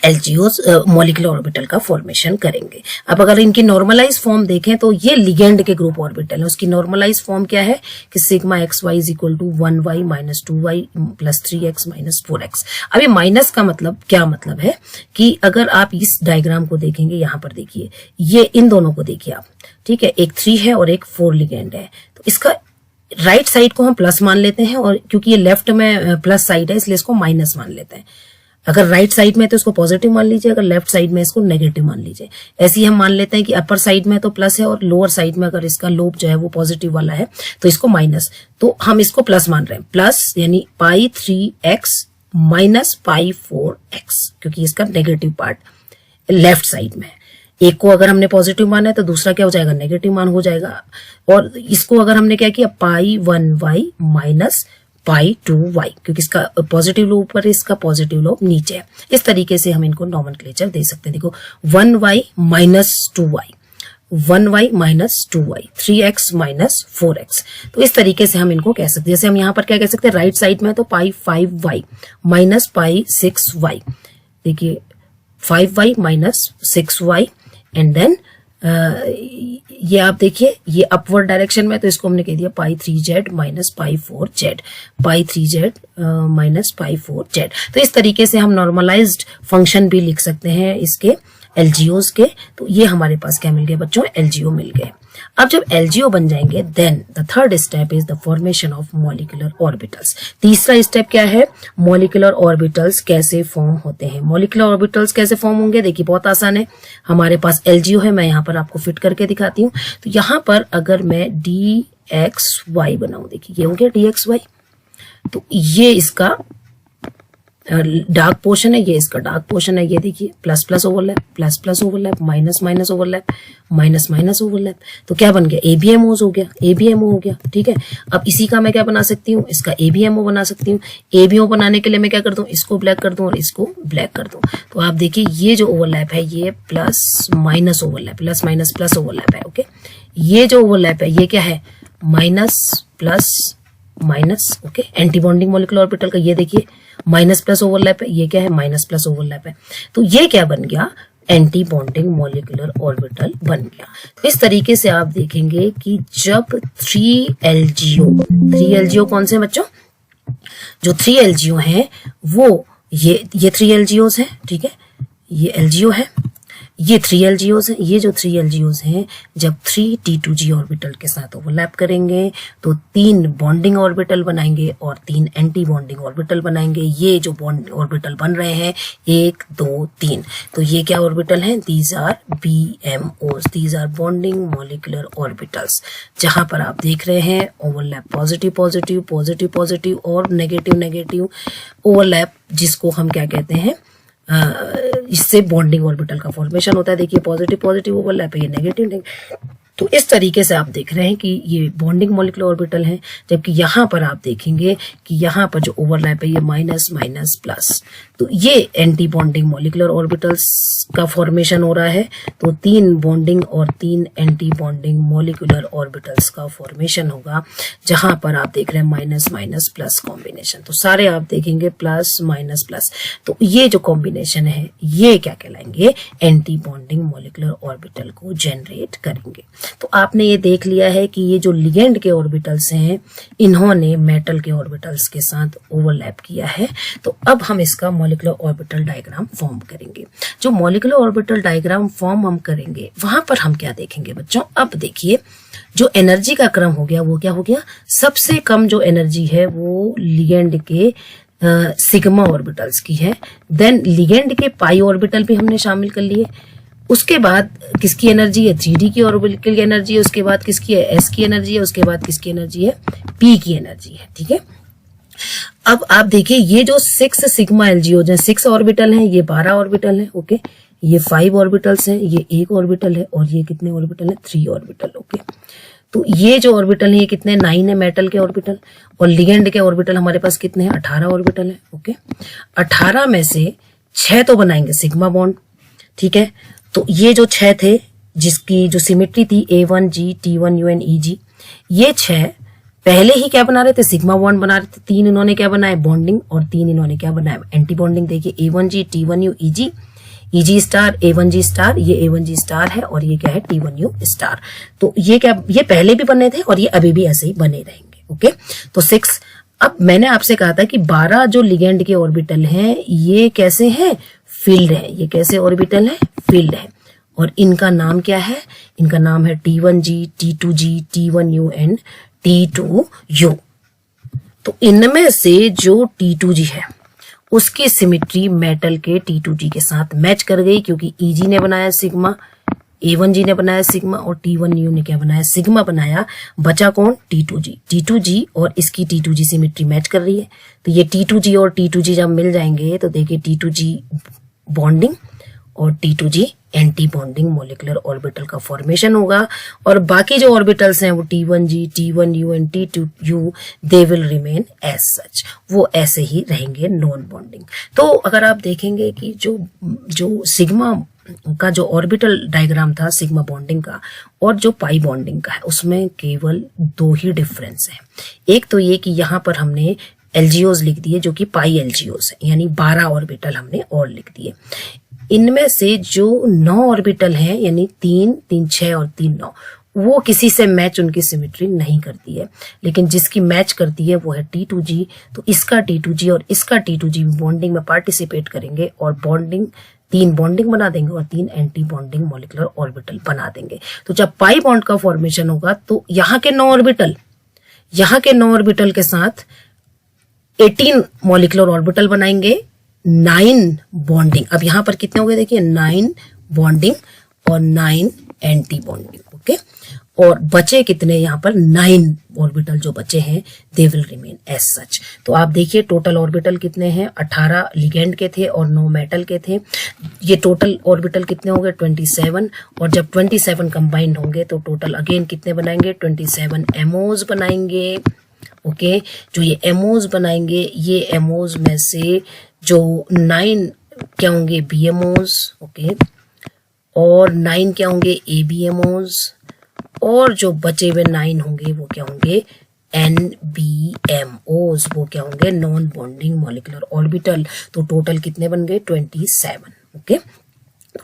LGOs मॉलिक्यूलर ऑर्बिटल का फॉर्मेशन करेंगे। अब अगर इनकी नॉर्मलाइज फॉर्म देखें तो ये लिगेंड के ग्रुप ऑर्बिटल है, उसकी नॉर्मलाइज फॉर्म क्या है कि sigma xy is equal to 1y minus 2y plus 3x minus 4x। अब ये माइनस का मतलब क्या मतलब है कि अगर आप इस डायग्राम को देखेंगे, यहाँ पर देखिए ये इन दोनों को देखिए आप, ठीक है, एक 3 है और एक 4 लिगेंड है। तो इसका राइट साइड को हम प्लस मान लेते हैं, और क्योंकि ये लेफ्ट में प्लस साइड है इसलिए इसको माइनस मान लेते हैं। अगर राइट साइड में तो इसको पॉजिटिव मान लीजिए, अगर लेफ्ट साइड में इसको नेगेटिव मान लीजिए। ऐसे ही हम मान लेते हैं कि अपर साइड में तो प्लस है और लोअर साइड में अगर इसका लोब जो है वो पॉजिटिव वाला है तो इसको माइनस, तो हम इसको प्लस मान रहे हैं, प्लस यानी पाई 3x माइनस पाई 4x, क्योंकि इसका नेगेटिव पार्ट लेफ्ट साइड में है। एक को अगर हमने पॉजिटिव माना है तो दूसरा क्या हो जाएगा, नेगेटिव मान हो जाएगा। और इसको अगर हमने क्या किया, पाई 1y माइनस पाई 2y, क्योंकि इसका पॉजिटिव लोब ऊपर है, इसका पॉजिटिव लोब नीचे है। इस तरीके से हम इनको नॉमेनक्लेचर दे सकते हैं। देखो 1y minus 2y, 1y minus 2y, 3x minus 4x। तो इस तरीके से हम इनको कह सकते हैं। जैसे हम यहाँ पर क्या कह सकते हैं, राइट साइड में तो पाई 5y माइनस पाई 6y, देखिए 5y minus 6y, and then ये आप देखिए ये अपवर्ड डायरेक्शन में, तो इसको हमने कह दिया पाई 3z माइनस पाई 4z, पाई 3z माइनस पाई 4z। तो इस तरीके से हम नॉर्मलाइज्ड फंक्शन भी लिख सकते हैं इसके LGOs के। तो ये हमारे पास क्या मिल गए बच्चों, LGO मिल गए। अब जब LGO बन जाएंगे then the third step is the formation of molecular orbitals. तीसरा स्टेप क्या है, मॉलिक्यूलर ऑर्बिटल्स कैसे फॉर्म होते हैं। मॉलिक्यूलर ऑर्बिटल्स कैसे फॉर्म होंगे, देखिए बहुत आसान है। हमारे पास LGO है, मैं यहाँ पर आपको फिट करके दिखाती हूँ। तो यहाँ पर अगर मैं dxy बनाऊं, देखिए ये हो गया dxy, तो ये इसका डार्क पोर्शन है, ये इसका डार्क पोर्शन है। ये देखिए plus plus overlap, plus plus overlap, minus minus overlap, minus minus overlap. तो क्या बन गया, ABMOs हो गया, ABMO हो गया, ठीक है। अब इसी का मैं क्या बना सकती हूँ, इसका ABMO बना सकती हूँ। ABMO बनाने के लिए मैं क्या कर दूं, इसको ब्लैक कर दूं और इसको ब्लैक कर दूं। तो आप देखिए ये जो ओवरलैप है ये plus minus overlap, plus minus plus overlap है, ओके। ये जो ओवरलैप है ये क्या है, minus plus minus, okay. Anti bonding molecular orbital का ये देखिए माइनस प्लस ओवरलैप है, ये क्या है, माइनस प्लस ओवरलैप है। तो ये क्या बन गया, एंटी बॉन्डिंग मॉलिक्यूलर ऑर्बिटल बन गया। तो इस तरीके से आप देखेंगे कि जब 3 LGO कौन से बच्चों, जो 3 LGO हैं वो ये 3 LGOs हैं, ठीक है, ये LGO है, ये 3 एलजीओज हैं। ये जो 3 एलजीओज हैं जब 3 T2G ऑर्बिटल के साथ ओवरलैप करेंगे तो 3 बॉन्डिंग ऑर्बिटल बनाएंगे और 3 एंटी बॉन्डिंग ऑर्बिटल बनाएंगे। ये जो बॉन्ड ऑर्बिटल बन रहे हैं 1 2 3, तो ये क्या ऑर्बिटल हैं? These are BMOs, these are bonding molecular orbitals, जहां पर आप देख रहे हैं overlap positive positive positive positive और नेगेटिव नेगेटिव ओवरलैप, जिसको हम क्या कहते हैं, इससे बॉन्डिंग ऑर्बिटल का फॉर्मेशन होता है। देखिए पॉजिटिव पॉजिटिव ओवरलैप है, ये नेगेटिव नेगेटिव। तो इस तरीके से आप देख रहे हैं कि ये बॉन्डिंग मॉलिक्यूलर ऑर्बिटल है, जबकि यहाँ पर आप देखेंगे कि यहाँ पर जो ओवरलैप है ये माइनस माइनस प्लस, तो ये एंटी बॉन्डिंग मॉलिक्यूलर ऑर्बिटल्स का फॉर्मेशन हो रहा है। तो 3 बॉन्डिंग और 3 एंटी बॉन्डिंग मॉलिक्यूलर ऑर्बिटल्स का फॉर्मेशन होगा, जहां पर आप देख रहे हैं माइनस माइनस प्लस कॉम्बिनेशन। तो सारे आप देखेंगे प्लस माइनस प्लस, तो ये जो कॉम्बिनेशन है ये क्या कहलाएंगे? एंटी बॉन्डिंग मॉलिक्यूलर ऑर्बिटल को जनरेट करेंगे। तो आपने ये देख लिया है कि ये जो लिगेंड के ऑर्बिटल्स हैं इन्होंने मेटल के ऑर्बिटल्स के साथ ओवरलैप किया है। तो अब हम इसका मॉलिक्यूलर ऑर्बिटल डायग्राम फॉर्म करेंगे। जो मॉलिक्यूलर ऑर्बिटल डायग्राम फॉर्म हम करेंगे वहां पर हम क्या देखेंगे बच्चों? अब देखिए जो एनर्जी का क्रम हो गया वो क्या हो गया? सबसे कम जो एनर्जी है वो लिगेंड के सिग्मा ऑर्बिटल्स की है। देन लिगेंड के पाई ऑर्बिटल भी हमने शामिल कर लिए। उसके बाद किसकी एनर्जी है? 3D की ऑर्बिटल की एनर्जी है। उसके बाद किसकी है? S की एनर्जी है। उसके बाद किसकी एनर्जी है? P की एनर्जी है। ठीक है, अब आप देखिए ये जो 6 सिग्मा एलजीओज हैं, 6 ऑर्बिटल हैं, ये 12 ऑर्बिटल है। ओके, ये 5 ऑर्बिटल्स हैं, ये 1 ऑर्बिटल है, और ये कितने ऑर्बिटल है? 3 ऑर्बिटल। ओके, तो ये जो ऑर्बिटल है ये कितने? 9 है मेटल के ऑर्बिटल, और लिगेंड के ऑर्बिटल हमारे पास कितने हैं? 18 ऑर्बिटल है। ओके, 18 में से 6 तो बनाएंगे सिग्मा बॉन्ड। ठीक है, तो ये जो 6 थे जिसकी जो सिमेट्री थी A1G T1UN EG, ये 6 पहले ही क्या बना रहे थे? सिग्मा बॉन्ड बना रहे थे। 3 इन्होंने क्या बनाया? बॉन्डिंग, और 3 इन्होंने क्या बनाया? Anti bonding. देखिए A1G T1U EG, EG star A1G star, ये A1G स्टार है, और ये क्या है? T1U star. तो ये क्या, ये पहले भी बने थे और ये अभी भी ऐसे ही बने रहेंगे। ओके, तो 6। अब मैंने आपसे कहा था कि 12 जो लिगेंड के ऑर्बिटल हैं ये कैसे हैं? फील्ड है। ये कैसे ऑर्बिटल है? फील्ड है, और इनका नाम क्या है? इनका नाम है T1G T2G T1U and T2U। तो इनमें से जो T2G है उसकी सिमेट्री मेटल के T2G के साथ मैच कर गई, क्योंकि EG ने बनाया सिग्मा, A1G ने बनाया सिग्मा, और T1U ने क्या बनाया? सिग्मा बनाया। बचा कौन? T2G। T2G और इसकी T2G सिमेट्री मैच कर रही है, तो ये T2G और T2G जब मिल जाएंगे तो देखिए T2G बॉन्डिंग और T2G anti bonding molecular orbital का फॉर्मेशन होगा, और बाकी जो ऑर्बिटल्स हैं वो T1G T1U and T2U they will remain as such, वो ऐसे ही रहेंगे नॉन बॉन्डिंग। तो अगर आप देखेंगे कि जो सिग्मा का जो ऑर्बिटल डायग्राम था सिग्मा बॉन्डिंग का और जो पाई बॉन्डिंग का है उसमें केवल 2 ही डिफरेंस है। एक तो ये कि यहाँ पर हमने एलजीओज लिख दिए जो कि पाई एलजीओज है, यानी 12 ऑर्बिटल हमने और लिख दिए। इनमें से जो 9 ऑर्बिटल हैं, यानी 3 3 6 और 3 9, वो किसी से मैच उनकी सिमेट्री नहीं करती है, लेकिन जिसकी मैच करती है वो है T2G। तो इसका T2G और इसका T2G बॉन्डिंग में पार्टिसिपेट करेंगे और बॉन्डिंग 3 बॉन्डिंग बना देंगे और 3 एंटी बॉन्डिंग मॉलिक्यूलर ऑर्बिटल बना देंगे। तो जब पाई बॉन्ड का फॉर्मेशन होगा तो यहाँ के 9 ऑर्बिटल के साथ 18 मॉलिक्यूलर ऑर्बिटल बनाएंगे, 9 बॉन्डिंग। अब यहां पर कितने हो गए? देखिए 9 बॉन्डिंग और 9 एंटी बॉन्डिंग। ओके, और बचे कितने? यहाँ पर 9 ऑर्बिटल जो बचे हैं they will remain as such. तो आप देखिए टोटल ऑर्बिटल कितने हैं? 18 लिगेंड के थे और 9 मेटल के थे। ये टोटल ऑर्बिटल कितने हो गए? 27, और जब 27 कंबाइंड होंगे तो टोटल अगेन कितने बनाएंगे? 27 एमओज बनाएंगे। ओके, जो ये एमओज बनाएंगे, ये एमओज में से जो 9 क्या होंगे? बीएमओज। ओके, और 9 क्या होंगे? एबीएमओज, और जो बचे हुए 9 होंगे वो क्या होंगे? एनबीएमओज। वो क्या होंगे? Non bonding molecular orbital. तो टोटल कितने बन गए? 27। ओके,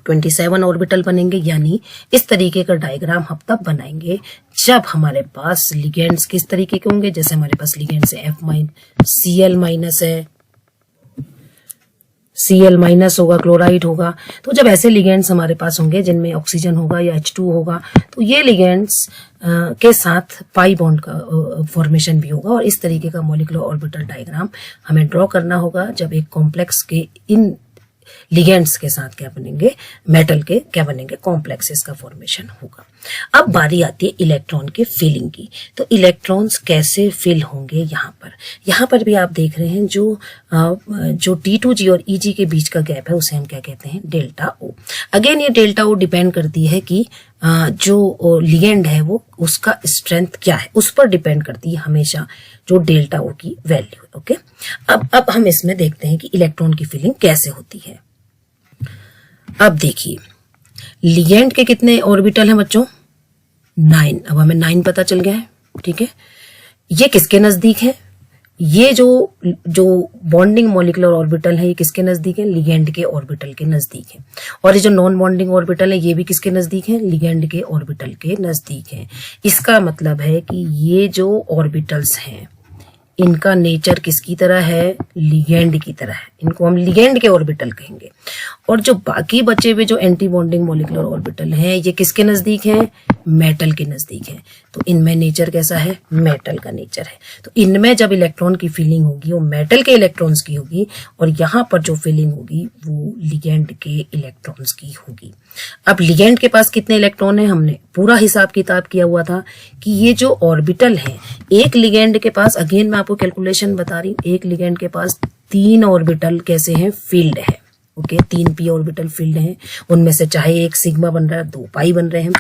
27 ऑर्बिटल बनेंगे, यानी इस तरीके का डायग्राम हम तब बनाएंगे जब हमारे पास लिगेंड्स किस तरीके के होंगे। जैसे हमारे पास लिगेंड्स है F- Cl- है, Cl माइनस होगा, क्लोराइड होगा। तो जब ऐसे लिगेंड्स हमारे पास होंगे जिनमें ऑक्सीजन होगा या H2 होगा, तो ये लिगेंड्स के साथ पाई बॉन्ड का फॉर्मेशन भी होगा। और इस तरीके का मॉलिक्यूलर ऑर्बिटल डायग्राम हमें ड्रॉ करना होगा जब एक कॉम्प्लेक्स के इन लिगेंड्स के साथ क्या बनेंगे, मेटल के क्या बनेंगे, कॉम्प्लेक्सेस का फॉर्मेशन होगा। अब बारी आती है इलेक्ट्रॉन के फिलिंग की। तो इलेक्ट्रॉन्स कैसे फिल होंगे, यहाँ पर भी आप देख रहे हैं जो T2G और EG के बीच का गैप है उसे हम क्या कहते हैं, डेल्टा O। अगेन ये डेल्टा O डिपेंड करती है कि जो लिगेंड है वो उसका स्ट्रेंथ क्या है, उस पर डिपेंड करती है हमेशा जो डेल्टा O की वैल्यू है। ओके, अब हम इसमें देखते हैं कि इलेक्ट्रॉन की फिलिंग कैसे होती है। अब देखिए लिगेंड के कितने ऑर्बिटल हैं बच्चों, 9। अब हमें 9 पता चल गया है, ठीक है। ये किसके नजदीक है, ये जो बॉन्डिंग मॉलिक्यूलर ऑर्बिटल है ये किसके नजदीक है, लिगेंड के ऑर्बिटल के नजदीक है। और ये जो नॉन बॉन्डिंग ऑर्बिटल है ये भी किसके नजदीक है, लिगेंड के ऑर्बिटल के नजदीक है। इसका मतलब है कि ये जो ऑर्बिटल्स हैं इनका नेचर किसकी तरह है, लिगेंड की तरह है। इनको हम लिगेंड के ऑर्बिटल कहेंगे। और जो बाकी बचे हुए जो एंटी बॉन्डिंग मॉलिक्यूलर ऑर्बिटल हैं ये किसके नजदीक हैं, मेटल के नजदीक है। तो इनमें नेचर कैसा है, मेटल का नेचर है। तो इनमें जब इलेक्ट्रॉन की फीलिंग होगी वो मेटल के इलेक्ट्रॉन्स की होगी, और यहाँ पर जो फीलिंग होगी वो लिगेंड के इलेक्ट्रॉन्स की होगी। अब लिगेंड के पास कितने इलेक्ट्रॉन है, हमने पूरा हिसाब किताब किया हुआ था कि ये जो ऑर्बिटल है, एक लिगेंड के पास, अगेन मैं आपको कैलकुलेशन बता रही हूँ, एक लिगेंड के पास 3 ऑर्बिटल कैसे हैं, फील्ड है। ओके, 3 p ऑर्बिटल फील्ड हैं, उनमें से चाहे एक सिग्मा बन रहा है, 2 पाई बन रहे हैं।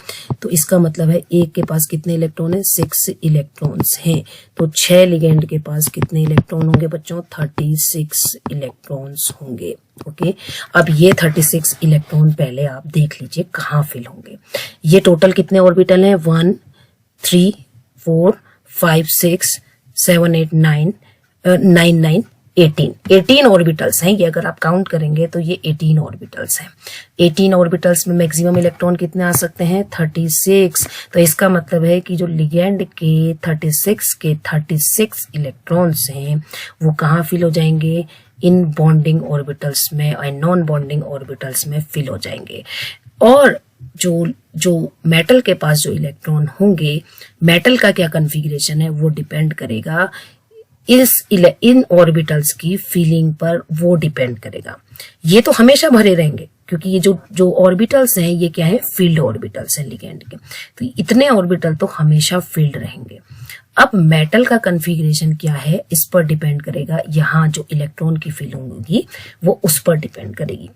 तो इसका मतलब है एक के पास कितने इलेक्ट्रॉन है, 6 इलेक्ट्रॉन्स हैं। तो 6 लिगेंड के पास कितने इलेक्ट्रॉन होंगे बच्चों, 36 इलेक्ट्रॉन्स होंगे। ओके, अब ये 36 इलेक्ट्रॉन पहले आप देख लीजिए कहाँ फिल होंगे। ये टोटल कितने ऑर्बिटल हैं, 1 3 4 5 6 7 8 9 9 9 18 ऑर्बिटल्स हैं। ये अगर आप काउंट करेंगे तो ये 18 ऑर्बिटल्स हैं। 18 ऑर्बिटल्स में मैक्सिमम इलेक्ट्रॉन कितने आ सकते हैं, 36। तो इसका मतलब है कि जो लिगेंड के 36 इलेक्ट्रॉन्स हैं वो कहाँ फिल हो जाएंगे, इन बॉन्डिंग ऑर्बिटल्स में और नॉन बॉन्डिंग ऑर्बिटल्स में फिल हो जाएंगे। और जो मेटल के पास जो इलेक्ट्रॉन होंगे, मेटल का क्या कॉन्फ़िगरेशन है वो डिपेंड करेगा इन ऑर्बिटल्स की फीलिंग पर, वो डिपेंड करेगा। ये तो हमेशा भरे रहेंगे क्योंकि ये जो ऑर्बिटल्स हैं ये क्या है, फील्ड ऑर्बिटल्स हैं लिगेंड के। तो इतने ऑर्बिटल तो हमेशा फील्ड रहेंगे। अब मेटल का कॉन्फ़िगरेशन क्या है इस पर डिपेंड करेगा, यहाँ जो इलेक्ट्रॉन की फीलिंग होगी वो उस पर डिपेंड करेगी।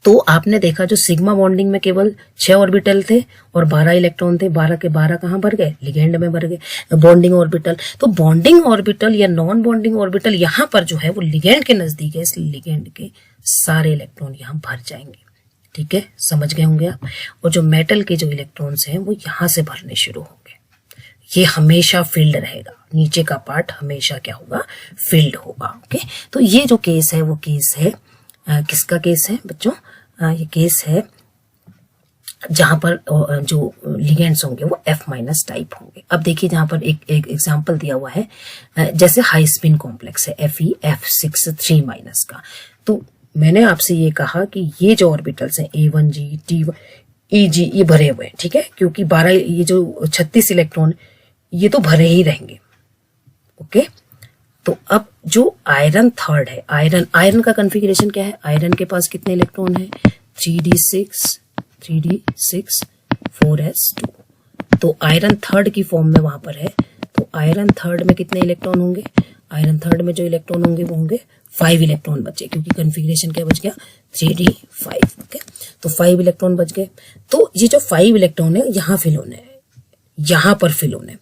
तो आपने देखा जो सिग्मा बॉन्डिंग में केवल 6 ऑर्बिटल थे और 12 इलेक्ट्रॉन थे, 12 के 12 कहाँ भर गए, लिगेंड में भर गए, बॉन्डिंग ऑर्बिटल। तो बॉन्डिंग ऑर्बिटल या नॉन बॉन्डिंग ऑर्बिटल यहाँ पर जो है वो लिगेंड के नजदीक है, इसलिए लिगेंड के सारे इलेक्ट्रॉन यहाँ भर जाएंगे। ठीक है, समझ गए होंगे आप। और जो मेटल के जो इलेक्ट्रॉन्स हैं वो यहाँ से भरने शुरू होंगे। ये हमेशा फील्ड रहेगा, नीचे का पार्ट हमेशा क्या होगा, फील्ड होगा। ओके, तो ये जो केस है वो केस है किसका केस है बच्चों, ये केस है जहां पर जो लिगेंड्स होंगे वो F- टाइप होंगे। अब देखिए जहां पर एक एग्जांपल दिया हुआ है, जैसे हाई स्पिन कॉम्प्लेक्स है Fe(F6)3- का। तो मैंने आपसे ये कहा कि ये जो ऑर्बिटल्स हैं A1G T1 EG ये भरे हुए हैं, ठीक है, क्योंकि 12 ये जो 36 इलेक्ट्रॉन ये तो भरे ही रहेंगे। ओके, तो अब जो आयरन थर्ड है, आयरन का कॉन्फ़िगरेशन क्या है, आयरन के पास कितने इलेक्ट्रॉन है, 3d6 4s2। तो आयरन थर्ड की फॉर्म में वहां पर है। तो आयरन थर्ड में कितने इलेक्ट्रॉन होंगे, आयरन थर्ड में जो इलेक्ट्रॉन होंगे वो होंगे 5 इलेक्ट्रॉन बचे, क्योंकि कॉन्फ़िगरेशन क्या बच गया, 3d5। ओके, तो 5 इलेक्ट्रॉन बच गए। तो ये जो 5 इलेक्ट्रॉन है यहाँ फिल होने हैं, यहाँ पर फिल होने।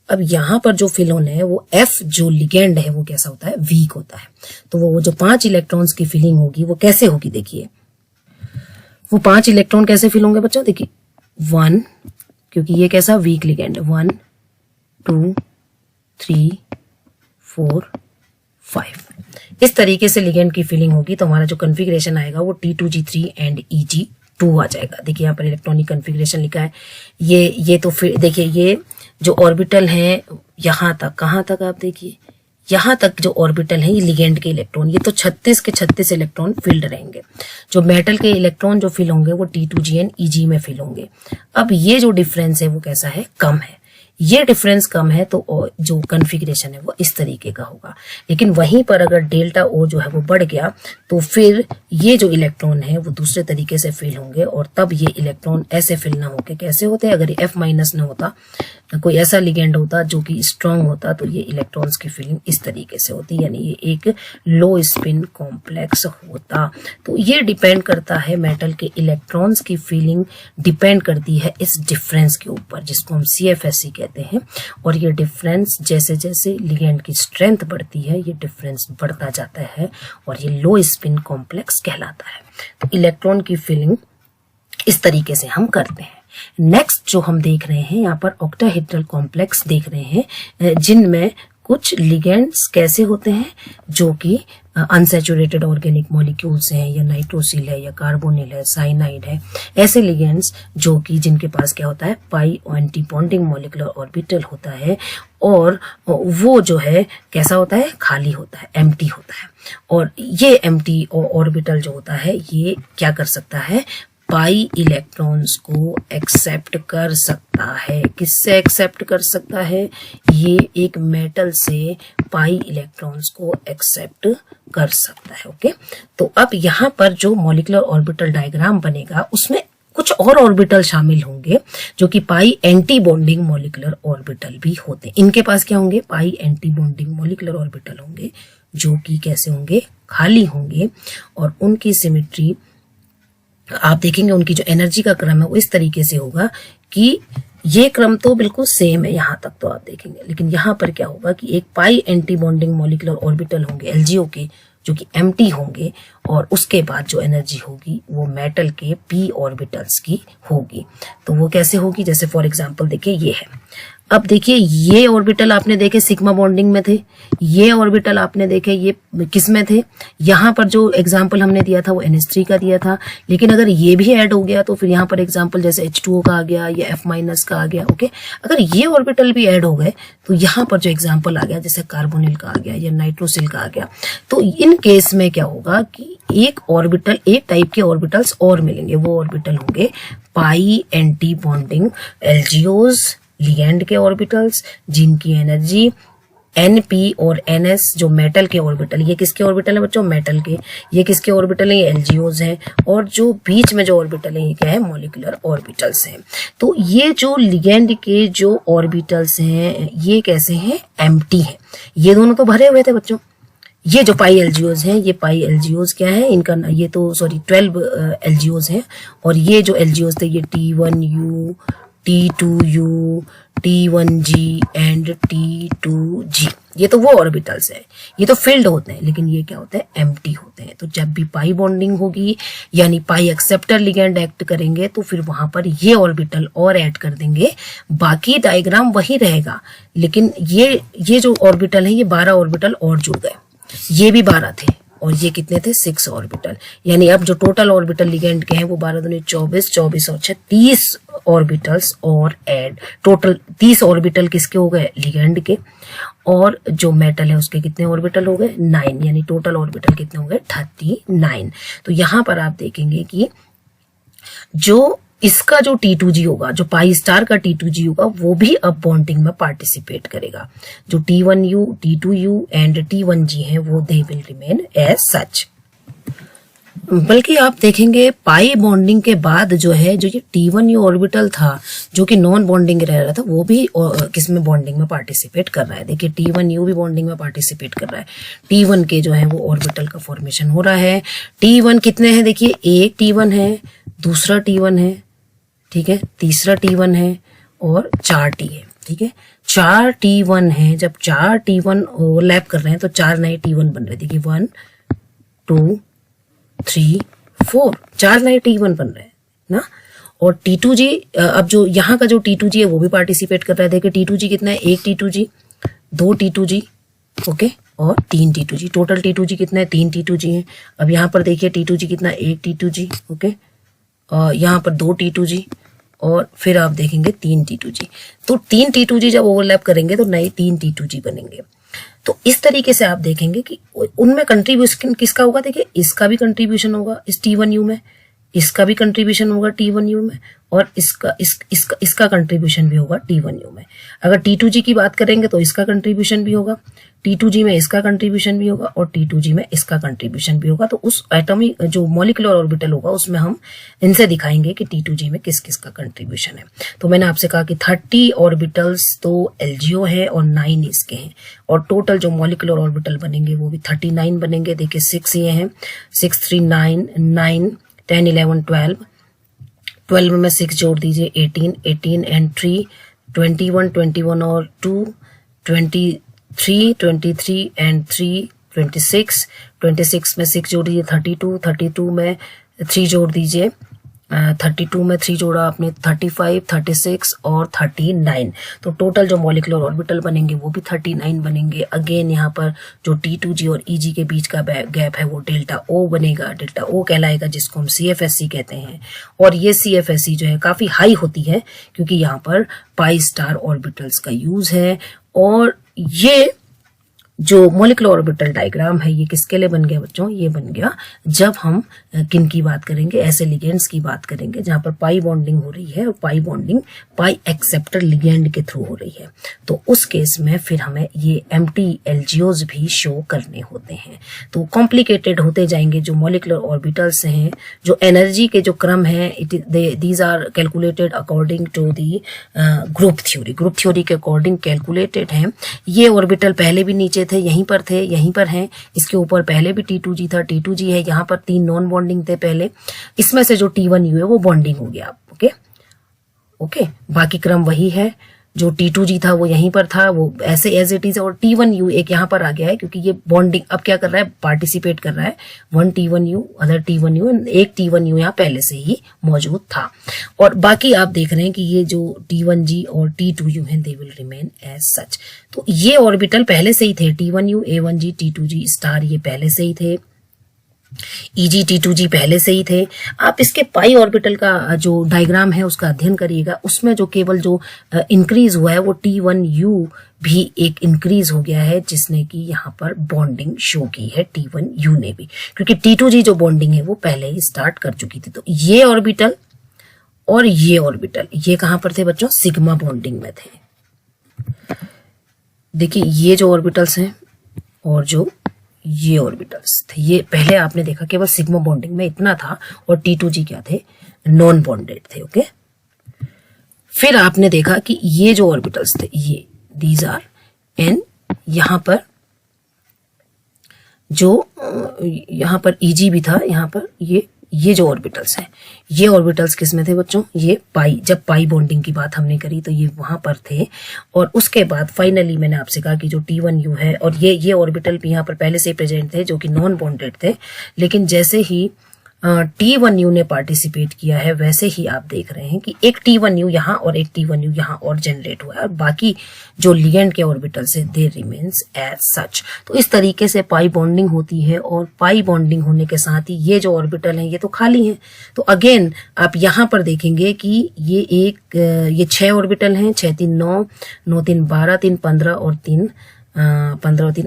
अब यहाँ पर जो फिल होने है वो F जो लिगेंड है वो कैसा होता है, वीक होता है। तो वो जो 5 इलेक्ट्रॉन्स की फिलिंग होगी वो कैसे होगी, देखिए वो 5 इलेक्ट्रॉन कैसे फिल होंगे बच्चों, देखिए 1, क्योंकि ये कैसा वीक लिगेंड है, 1 2 3 4 5। इस तरीके से लिगेंड की फिलिंग होगी। तो हमारा जो कॉन्फ़िगरेशन आएगा वो T2G3 एंड EG2 आ जाएगा। देखिए यहाँ पर इलेक्ट्रॉनिक कॉन्फ़िगरेशन लिखा है। ये तो फिर देखिए ये जो ऑर्बिटल है यहाँ तक, कहाँ तक आप देखिए यहाँ तक जो ऑर्बिटल है ये लिगेंड के इलेक्ट्रॉन, ये तो 36 के 36 इलेक्ट्रॉन फील्ड रहेंगे। जो मेटल के इलेक्ट्रॉन जो फिल होंगे वो T2G एंड EG में फिल होंगे। अब ये जो डिफरेंस है वो कैसा है, कम है। ये डिफरेंस कम है तो जो कन्फिग्रेशन है वो इस तरीके का होगा। लेकिन वहीं पर अगर डेल्टा O जो है वो बढ़ गया तो फिर ये जो इलेक्ट्रॉन है वो दूसरे तरीके से फिल होंगे, और तब ये इलेक्ट्रॉन ऐसे फिल ना होके कैसे होते हैं, अगर ये F- ना होता, कोई ऐसा लिगेंड होता जो कि स्ट्रांग होता, तो ये इलेक्ट्रॉन्स की फिलिंग इस तरीके से होती, यानी ये एक लो स्पिन कॉम्प्लेक्स होता। तो ये डिपेंड करता है, मेटल के इलेक्ट्रॉन्स की फिलिंग डिपेंड करती है इस डिफरेंस के ऊपर, जिसको हम CFSE कहते हैं। और ये डिफरेंस जैसे जैसे लिगेंड की स्ट्रेंथ बढ़ती है ये डिफरेंस बढ़ता जाता है और ये लो स्पिन कॉम्प्लेक्स कहलाता है। तो इलेक्ट्रॉन की फिलिंग इस तरीके से हम करते हैं। नेक्स्ट जो हम देख रहे हैं यहाँ पर ऑक्टाहेड्रल कॉम्प्लेक्स देख रहे हैं, जिनमें कुछ लिगेंड्स कैसे होते हैं जो कि अनसैचुरेटेड ऑर्गेनिक मॉलिक्यूल्स हैं, या नाइट्रोसिल है, या कार्बोनिल है, साइनाइड है, ऐसे लिगेंड्स जो कि जिनके पास क्या होता है, पाई एंटी बॉन्डिंग मॉलिक्यूलर ऑर्बिटल होता है, और वो जो है कैसा होता है, खाली होता है, एम्प्टी होता है। और ये एम्प्टी ऑर्बिटल जो होता है ये क्या कर सकता है, पाई इलेक्ट्रॉन्स को एक्सेप्ट कर सकता है। किससे एक्सेप्ट कर सकता है, ये एक मेटल से पाई इलेक्ट्रॉन्स को एक्सेप्ट कर सकता है। ओके, तो अब यहाँ पर जो मॉलिक्यूलर ऑर्बिटल डायग्राम बनेगा उसमें कुछ और ऑर्बिटल शामिल होंगे जो कि पाई एंटी बॉन्डिंग मॉलिक्यूलर ऑर्बिटल भी होते हैं। इनके पास क्या होंगे, पाई एंटी बॉन्डिंग मॉलिक्यूलर ऑर्बिटल होंगे जो कि कैसे होंगे, खाली होंगे, और उनकी सिमेट्री आप देखेंगे, उनकी जो एनर्जी का क्रम है वो इस तरीके से होगा कि ये क्रम तो बिल्कुल सेम है यहाँ तक तो आप देखेंगे, लेकिन यहाँ पर क्या होगा कि एक पाई एंटी बॉन्डिंग मॉलिक्यूलर ऑर्बिटल होंगे LGO के जो कि एम्प्टी होंगे, और उसके बाद जो एनर्जी होगी वो मेटल के p ऑर्बिटल्स की होगी। तो वो कैसे होगी, जैसे फॉर एग्जांपल देखिए ये है। अब देखिए ये ऑर्बिटल आपने देखे सिग्मा बॉन्डिंग में थे, ये ऑर्बिटल आपने देखे ये किस में थे, यहाँ पर जो एग्जांपल हमने दिया था वो NH3 का दिया था। लेकिन अगर ये भी ऐड हो गया तो फिर यहाँ पर एग्जांपल जैसे H2O का आ गया या F- का आ गया। ओके, अगर ये ऑर्बिटल भी ऐड हो गए तो यहाँ पर जो एग्जाम्पल आ गया जैसे कार्बोनिल का आ गया या नाइट्रोसिल का आ गया, तो इन केस में क्या होगा कि एक ऑर्बिटल, एक टाइप के ऑर्बिटल्स और मिलेंगे। वो ऑर्बिटल होंगे पाई एंटी बॉन्डिंग LGOs, लिगेंड के ऑर्बिटल्स जिनकी एनर्जी Np और Ns जो मेटल के ऑर्बिटल, ये किसके ऑर्बिटल है बच्चों, मेटल के। ये किसके ऑर्बिटल है, ये LGOs हैं। और जो बीच में जो ऑर्बिटल है ये क्या है, मॉलिक्यूलर ऑर्बिटल्स हैं। तो ये जो लिगेंड के जो ऑर्बिटल्स हैं ये कैसे हैं, एम्प्टी हैं। ये दोनों तो भरे हुए थे बच्चों। ये जो पाई LGOs हैं, ये पाई LGOs क्या है इनका, ये तो सॉरी 12 LGOs हैं, और ये जो LGOs थे ये T1U, T2U, T1G and T2G, ये तो वो ऑर्बिटल्स है, ये तो फिल्ड होते हैं, लेकिन ये क्या होते हैं, एम्प्टी होते हैं। तो जब भी पाई बॉन्डिंग होगी यानी पाई एक्सेप्टर लिगेंड एक्ट करेंगे तो फिर वहां पर ये ऑर्बिटल और ऐड कर देंगे, बाकी डायग्राम वही रहेगा, लेकिन ये जो ऑर्बिटल है ये 12 ऑर्बिटल और जुड़ गए। ये भी 12 थे और ये कितने थे, 6 ऑर्बिटल। यानी अब जो टोटल ऑर्बिटल लिगेंड के हैं वो 12 दूनी 24, 24 और 6 30 ऑर्बिटल्स और ऐड, टोटल 30 ऑर्बिटल किसके हो गए, लिगेंड के। और जो मेटल है उसके कितने ऑर्बिटल हो गए, 9, यानी टोटल ऑर्बिटल कितने हो गए, 39। तो यहां पर आप देखेंगे कि जो इसका जो T2G होगा, जो पाई स्टार का T2G होगा, वो भी अब बॉन्डिंग में पार्टिसिपेट करेगा। जो T1U, T2U एंड T1G हैं वो they will remain as such. बल्कि आप देखेंगे पाई बॉन्डिंग के बाद जो है, जो ये T1U ऑर्बिटल था जो कि नॉन बॉन्डिंग रह रहा था, वो भी किसमें बॉन्डिंग में पार्टिसिपेट कर रहा है। देखिए T1U भी बॉन्डिंग में पार्टिसिपेट कर रहा है। T1 के जो है वो ऑर्बिटल का फॉर्मेशन हो रहा है। T1 कितने हैं, देखिए एक T1 है, दूसरा T1 है, ठीक है, तीसरा T1 है और 4 T है, ठीक है, 4 T1 है। जब 4 T1 ओवरलैप कर रहे हैं तो 4 नए T1 बन रहे, देखिए 1 2 3 4, 4 नए T1 बन रहे हैं ना। और T2G, अब जो यहाँ का जो T2G है वो भी पार्टिसिपेट कर रहा है। देखिए T2G कितना है, एक T2G, 2 T2G, ओके, और 3 T2G। टोटल T2G कितना है, 3 T2G है। अब यहाँ पर देखिए T2G कितना है, एक T2G, ओके, यहाँ पर 2 T2G और फिर आप देखेंगे 3 T2G। तो 3 T2G जब ओवरलैप करेंगे तो नए 3 T2G बनेंगे। तो इस तरीके से आप देखेंगे कि उनमें कंट्रीब्यूशन किसका होगा। देखिए इसका भी कंट्रीब्यूशन होगा इस T1U में, इसका भी कंट्रीब्यूशन होगा T1U में, और इसका कंट्रीब्यूशन भी होगा T1U में। अगर T2G की बात करेंगे तो इसका कंट्रीब्यूशन भी होगा, T2G में इसका कंट्रीब्यूशन भी होगा, और T2G में इसका कंट्रीब्यूशन भी होगा। तो उस एटॉमिक जो मॉलिक्यूलर ऑर्बिटल होगा उसमें हम इनसे दिखाएंगे कि T2G में किस किस का कंट्रीब्यूशन है। तो मैंने आपसे कहा कि 30 ऑर्बिटल्स तो LGO है और 9 इसके हैं, और टोटल जो मॉलिक्यूलर ऑर्बिटल बनेंगे वो भी 39 बनेंगे। देखिए 6 ये हैं, 6 3 9 9 10 11 12, 12 में 6 जोड़ दीजिए 18, 18 एंड 3 21, 21 और 2 23, 23 एंड 3 26, 26 में 6 जोड़ दीजिए 32, 32 में 3 जोड़ दीजिए 32 में 3 जोड़ा आपने 35, 36 और 39। तो टोटल जो मॉलिक्यूलर ऑर्बिटल बनेंगे वो भी 39 बनेंगे। अगेन यहाँ पर जो T2G और EG के बीच का गैप है वो डेल्टा O बनेगा, डेल्टा O कहलाएगा, जिसको हम CFSE कहते हैं। और ये CFSE जो है काफी हाई होती है क्योंकि यहाँ पर पाई स्टार ऑर्बिटल्स का यूज है। और ये जो मॉलिक्यूलर ऑर्बिटल डायग्राम है ये किसके लिए बन गया बच्चों, ये बन गया जब हम किन की बात करेंगे, ऐसे लिगेंड्स की बात करेंगे जहां पर पाई बॉन्डिंग हो रही है, और पाई बॉन्डिंग पाई एक्सेप्टर लिगेंड के थ्रू हो रही है। तो उस केस में फिर हमें ये एम्प्टी LGOs भी शो करने होते हैं। तो कॉम्प्लिकेटेड होते जाएंगे जो मॉलिक्यूलर ऑर्बिटल्स हैं, जो एनर्जी के जो क्रम है, these are calculated according to the group theory के अकॉर्डिंग कैलकुलेटेड हैं। ये ऑर्बिटल पहले भी नीचे थे, यहीं पर थे, यहीं पर हैं, इसके ऊपर पहले भी T2G था, T2G है, यहाँ पर 3 नॉन बॉन्डिंग थे पहले, इसमें से जो T1U है वो बॉन्डिंग हो गया। ओके, बाकी क्रम वही है, जो T2G था वो यहीं पर था, वो ऐसे एज इट इज, और T1U एक यहाँ पर आ गया है क्योंकि ये बॉन्डिंग अब क्या कर रहा है, पार्टिसिपेट कर रहा है। 1 T1U, अदर T1U, एक T1U यहाँ पहले से ही मौजूद था। और बाकी आप देख रहे हैं कि ये जो T1G और T2U है they will remain as such. तो ये ऑर्बिटल पहले से ही थे, T1U, A1G, T2G स्टार ये पहले से ही थे, EG, T2G पहले से ही थे। आप इसके पाई ऑर्बिटल का जो डायग्राम है उसका अध्ययन करिएगा, उसमें जो केवल जो इंक्रीज हुआ है वो T1U भी एक इंक्रीज हो गया है, जिसने कि यहाँ पर बॉन्डिंग शो की है T1U ने भी, क्योंकि T2G जो बॉन्डिंग है वो पहले ही स्टार्ट कर चुकी थी। तो ये ऑर्बिटल और ये ऑर्बिटल ये कहां पर थे बच्चों, सिग्मा बॉन्डिंग में थे। देखिए ये जो ऑर्बिटल्स हैं और जो ये ऑर्बिटल्स थे, ये पहले आपने देखा केवल सिग्मा बॉन्डिंग में इतना था, और T2G क्या थे, नॉन बॉन्डेड थे। ओके, फिर आपने देखा कि ये जो ऑर्बिटल्स थे ये दीज आर एन, यहां पर जो यहां पर EG भी था, यहां पर ये जो ऑर्बिटल्स हैं, ये ऑर्बिटल्स किस में थे बच्चों, ये पाई, जब पाई बॉन्डिंग की बात हमने करी तो ये वहां पर थे। और उसके बाद फाइनली मैंने आपसे कहा कि जो T1U है और ये ऑर्बिटल भी यहाँ पर पहले से प्रेजेंट थे जो कि नॉन बॉन्डेड थे, लेकिन जैसे ही T1U ने पार्टिसिपेट किया है वैसे ही आप देख रहे हैं कि एक T1U यहाँ और एक T1U यहाँ और जनरेट हुआ है, और बाकी जो लिगेंड के ऑर्बिटल्स है दे रिमेन्स एज सच। तो इस तरीके से पाई बॉन्डिंग होती है, और पाई बॉन्डिंग होने के साथ ही ये जो ऑर्बिटल हैं ये तो खाली हैं। तो अगेन आप यहाँ पर देखेंगे कि ये 6 ऑर्बिटल हैं, 6 3 9, 9 3 12, 3 15 और 3 15 और 3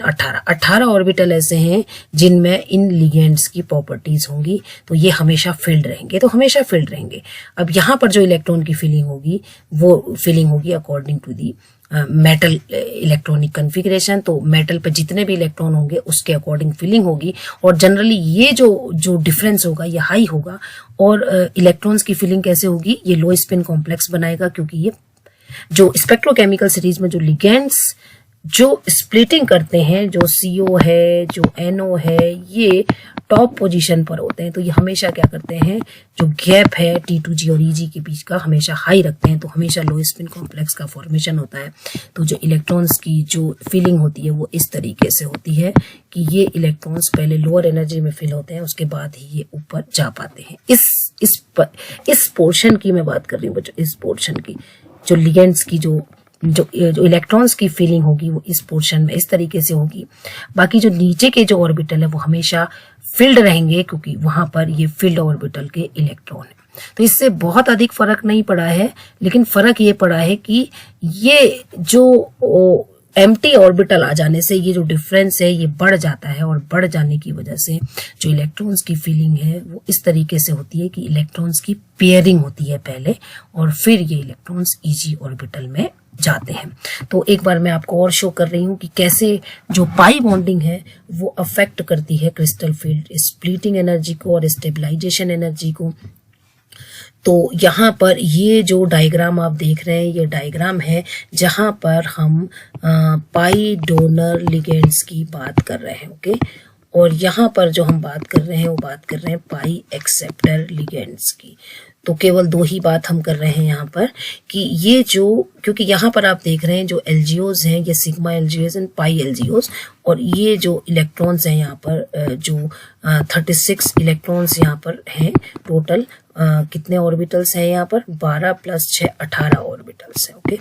18 ऑर्बिटल ऐसे हैं जिनमें इन लिगेंड्स की प्रॉपर्टीज होंगी। तो ये हमेशा फिल्ड रहेंगे, तो हमेशा फिल्ड रहेंगे। अब यहाँ पर जो इलेक्ट्रॉन की फिलिंग होगी वो फिलिंग होगी according to the metal electronic configuration. तो मेटल पे जितने भी इलेक्ट्रॉन होंगे उसके अकॉर्डिंग फिलिंग होगी, और जनरली ये जो डिफरेंस होगा ये हाई होगा। और इलेक्ट्रॉन्स की फिलिंग कैसे होगी, ये लो स्पिन कॉम्प्लेक्स बनाएगा, क्योंकि ये जो स्पेक्ट्रोकेमिकल सीरीज में जो लिगेंड्स जो स्प्लिटिंग करते हैं, जो CO है, जो NO है, ये टॉप पोजीशन पर होते हैं। तो ये हमेशा क्या करते हैं, जो गैप है T2G और EG के बीच का हमेशा हाई रखते हैं, तो हमेशा लो स्पिन कॉम्प्लेक्स का फॉर्मेशन होता है। तो जो इलेक्ट्रॉन्स की जो फिलिंग होती है वो इस तरीके से होती है कि ये इलेक्ट्रॉन्स पहले लोअर एनर्जी में फिल होते हैं, उसके बाद ही ये ऊपर जा पाते हैं। इस पोर्शन की मैं बात कर रही हूँ बच्चों, इस पोर्शन की जो लिगेंड्स की जो इलेक्ट्रॉन्स की फीलिंग होगी वो इस पोर्शन में इस तरीके से होगी। बाकी जो नीचे के जो ऑर्बिटल है वो हमेशा फिल्ड रहेंगे, क्योंकि वहां पर ये फील्ड ऑर्बिटल के इलेक्ट्रॉन है। तो इससे बहुत अधिक फर्क नहीं पड़ा है, लेकिन फर्क ये पड़ा है कि ये जो एम्प्टी ऑर्बिटल आ जाने से ये जो डिफरेंस है ये बढ़ जाता है, और बढ़ जाने की वजह से जो इलेक्ट्रॉन्स की फीलिंग है वो इस तरीके से होती है कि इलेक्ट्रॉन्स की पेयरिंग होती है पहले, और फिर ये इलेक्ट्रॉन्स ईजी ऑर्बिटल में जाते हैं। तो एक बार मैं आपको और शो कर रही हूँ कि कैसे जो पाई बॉन्डिंग है वो अफेक्ट करती है क्रिस्टल फील्ड स्प्लिटिंग एनर्जी को और स्टेबलाइजेशन एनर्जी को। तो यहाँ पर ये जो डायग्राम आप देख रहे हैं, ये डायग्राम है जहाँ पर हम पाई डोनर लिगेंड्स की बात कर रहे हैं, ओके। और यहाँ पर जो हम बात कर रहे हैं वो बात कर रहे हैं पाई एक्सेप्टर लिगेंड्स की। तो केवल दो ही बात हम कर रहे हैं यहाँ पर कि ये जो, क्योंकि यहाँ पर आप देख रहे हैं जो एलजीओज हैं ये सिग्मा एलजीओज एंड पाई एलजीओज, और ये जो इलेक्ट्रॉन्स हैं यहाँ पर जो 36 इलेक्ट्रॉन्स यहाँ पर हैं टोटल। कितने ऑर्बिटल्स हैं यहाँ पर? 12 + 6 18 ऑर्बिटल्स हैं, ओके।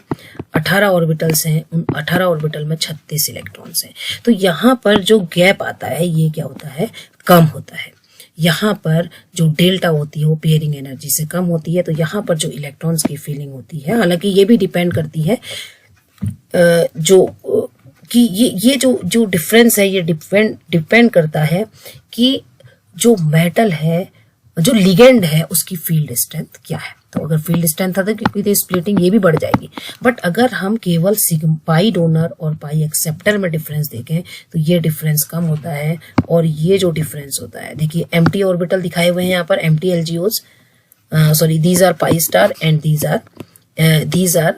18 ऑर्बिटल्स हैं, उन 18 ऑर्बिटल में 36 इलेक्ट्रॉन्स हैं। तो यहाँ पर जो गैप आता है ये क्या होता है? कम होता है। यहाँ पर जो डेल्टा होती है वो पेयरिंग एनर्जी से कम होती है। तो यहाँ पर जो इलेक्ट्रॉन्स की फीलिंग होती है, हालांकि ये भी डिपेंड करती है जो कि ये जो डिफरेंस है ये डिपेंड करता है कि जो मेटल है, जो लिगेंड है, उसकी फील्ड स्ट्रेंथ क्या है। तो अगर फील्ड स्ट्रेंथ आता है क्योंकि स्प्लिटिंग ये भी बढ़ जाएगी। बट अगर हम केवल पाई डोनर और पाई एक्सेप्टर में डिफरेंस देखें तो ये डिफरेंस कम होता है, और ये जो डिफरेंस होता है, देखिए एम्प्टी ऑर्बिटल दिखाए हुए हैं यहाँ पर, एम्प्टी एलजीओज, sorry these are pi star and these are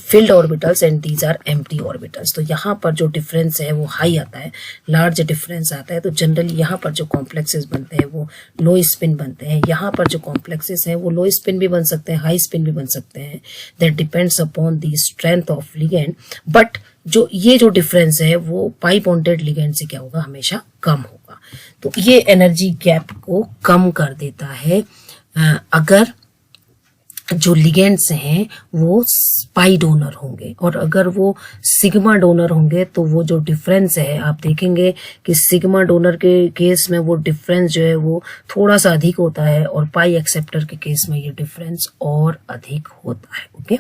filled orbitals and these are empty orbitals। तो यहाँ पर जो डिफरेंस है वो हाई आता है, लार्ज डिफरेंस आता है। तो जनरली यहाँ पर जो कॉम्प्लेक्सेस बनते हैं वो लो स्पिन बनते हैं। यहाँ पर जो कॉम्प्लेक्सेस हैं वो लो स्पिन भी बन सकते हैं, हाई स्पिन भी बन सकते हैं। That depends upon the strength of ligand. But जो ये जो डिफरेंस है वो पाई बॉन्डेड लिगेंड से क्या होगा? हमेशा कम होगा। तो ये एनर्जी गैप को कम कर देता है अगर जो लिगेंड्स हैं वो पाई डोनर होंगे, और अगर वो सिग्मा डोनर होंगे तो वो जो डिफरेंस है आप देखेंगे कि सिग्मा डोनर के केस में वो डिफरेंस जो है वो थोड़ा सा अधिक होता है, और पाई एक्सेप्टर के केस में ये डिफरेंस और अधिक होता है, ओके।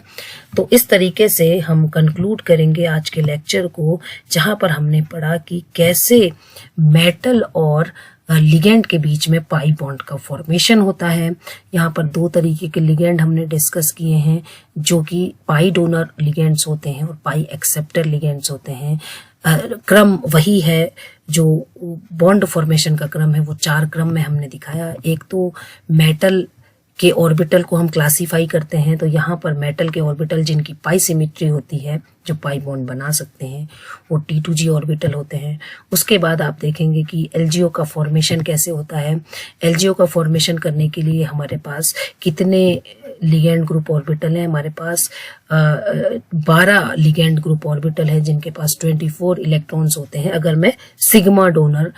तो इस तरीके से हम कंक्लूड करेंगे आज के लेक्चर को, जहां पर हमने पढ़ा कि कैसे मेटल और लिगेंड के बीच में पाई बॉन्ड का फॉर्मेशन होता है। यहाँ पर दो तरीके के लिगेंड हमने डिस्कस किए हैं, जो कि पाई डोनर लिगेंड्स होते हैं और पाई एक्सेप्टर लिगेंड्स होते हैं। क्रम वही है जो बॉन्ड फॉर्मेशन का क्रम है, वो 4 क्रम में हमने दिखाया। एक तो मेटल के ऑर्बिटल को हम क्लासिफाई करते हैं, तो यहाँ पर मेटल के ऑर्बिटल जिनकी पाई सिमेट्री होती है, जो पाई बॉन्ड बना सकते हैं, वो T2G ऑर्बिटल होते हैं। उसके बाद आप देखेंगे कि एलजीओ का फॉर्मेशन कैसे होता है। एलजीओ का फॉर्मेशन करने के लिए हमारे पास कितने लिगेंड ग्रुप ऑर्बिटल हैं? हमारे पास 12 लिगेंड ग्रुप ऑर्बिटल है जिनके पास 24 इलेक्ट्रॉन्स होते हैं। अगर मैं सिग्मा डोनर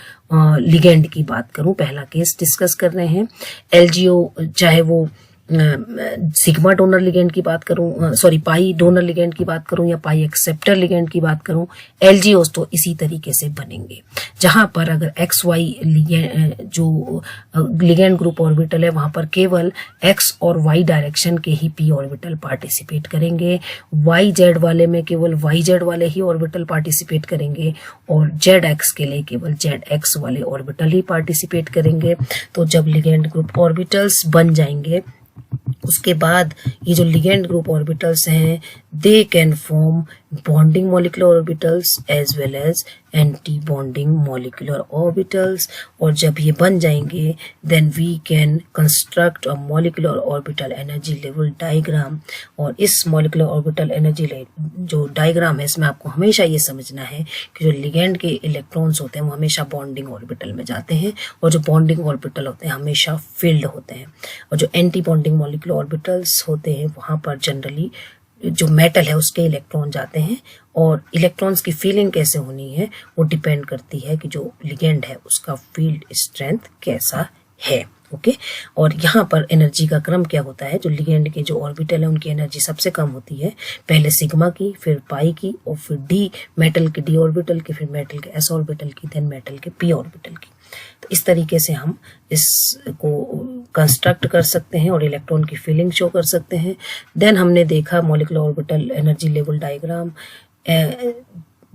लिगेंड की बात करूं, पहला केस डिस्कस कर रहे हैं। एलजीओ चाहे वो सिग्मा डोनर लिगेंड की बात करूं, सॉरी पाई डोनर लिगेंड की बात करूं या पाई एक्सेप्टर लिगेंड की बात करूं, एलजीओस तो इसी तरीके से बनेंगे, जहां पर अगर एक्स वाई जो लिगेंड ग्रुप ऑर्बिटल है वहां पर केवल एक्स और वाई डायरेक्शन के ही पी ऑर्बिटल पार्टिसिपेट करेंगे, वाई जेड वाले में केवल वाई जेड वाले ही ऑर्बिटल पार्टिसिपेट करेंगे, और जेड एक्स के लिए केवल जेड एक्स वाले ऑर्बिटल ही पार्टिसिपेट करेंगे। तो जब लिगेंड ग्रुप ऑर्बिटल्स बन जाएंगे उसके बाद ये जो लिगेंड ग्रुप ऑर्बिटल्स हैं they can form bonding molecular orbitals as well as anti bonding molecular orbitals. और जब ये बन जाएंगे then we can construct a molecular orbital energy level diagram. और इस मॉलिक्यूलर ऑर्बिटल एनर्जी जो डायग्राम है इसमें आपको हमेशा ये समझना है कि जो लिगेंड के इलेक्ट्रॉन्स होते हैं वो हमेशा बॉन्डिंग ऑर्बिटल में जाते हैं, और जो बॉन्डिंग ऑर्बिटल होते हैं हमेशा फील्ड होते हैं, और जो एंटी बॉन्डिंग मॉलिक्यूलर ऑर्बिटल्स होते हैं वहां पर जनरली जो मेटल है उसके इलेक्ट्रॉन जाते हैं। और इलेक्ट्रॉन्स की फीलिंग कैसे होनी है वो डिपेंड करती है कि जो लिगेंड है उसका फील्ड स्ट्रेंथ कैसा है, ओके। और यहाँ पर एनर्जी का क्रम क्या होता है, जो लिगेंड के जो ऑर्बिटल है उनकी एनर्जी सबसे कम होती है, पहले सिग्मा की, फिर पाई की, और फिर डी मेटल के डी ऑर्बिटल की, फिर मेटल के एस ऑर्बिटल की, देन मेटल के पी ऑर्बिटल की। तो इस तरीके से हम इसको कंस्ट्रक्ट कर सकते हैं और इलेक्ट्रॉन की फीलिंग शो कर सकते हैं। देन हमने देखा molecular orbital energy level diagram,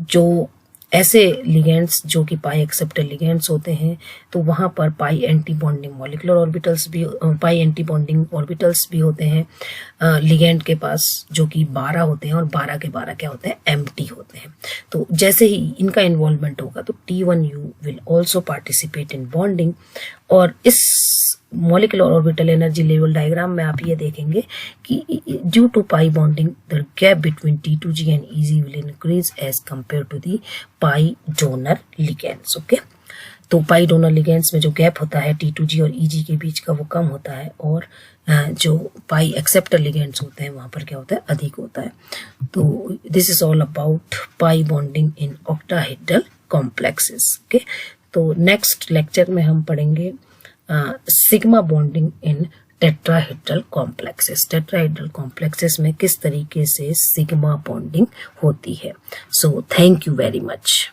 जो ऐसे लिगेंड्स जो कि पाई एक्सेप्टर लिगेंड्स होते हैं, तो वहाँ पर पाई एंटी बॉन्डिंग मॉलिक्यूलर ऑर्बिटल्स भी, पाई एंटी बॉन्डिंग ऑर्बिटल्स भी होते हैं लिगेंड के पास, जो कि 12 होते हैं, और 12 के 12 क्या होते हैं, एम्प्टी होते हैं। तो जैसे ही इनका इन्वॉल्वमेंट होगा तो T1U will also participate in bonding. और इस molecular orbital energy level diagram में आप ये देखेंगे कि due to pi bonding the gap between T2G and EG will increase as compare to the pi donor ligands. Okay, तो pi donor ligands में जो गैप होता है T2G और EG के बीच का वो कम होता है, और जो पाई एक्सेप्टर लिगेंड्स होते हैं वहाँ पर क्या होता है, अधिक होता है। तो this is all about pi bonding in octahedral complexes. Okay, तो नेक्स्ट लेक्चर में हम पढ़ेंगे sigma bonding in tetrahedral complexes. Tetrahedral complexes में किस तरीके से सिग्मा बॉन्डिंग होती है। So thank you very much.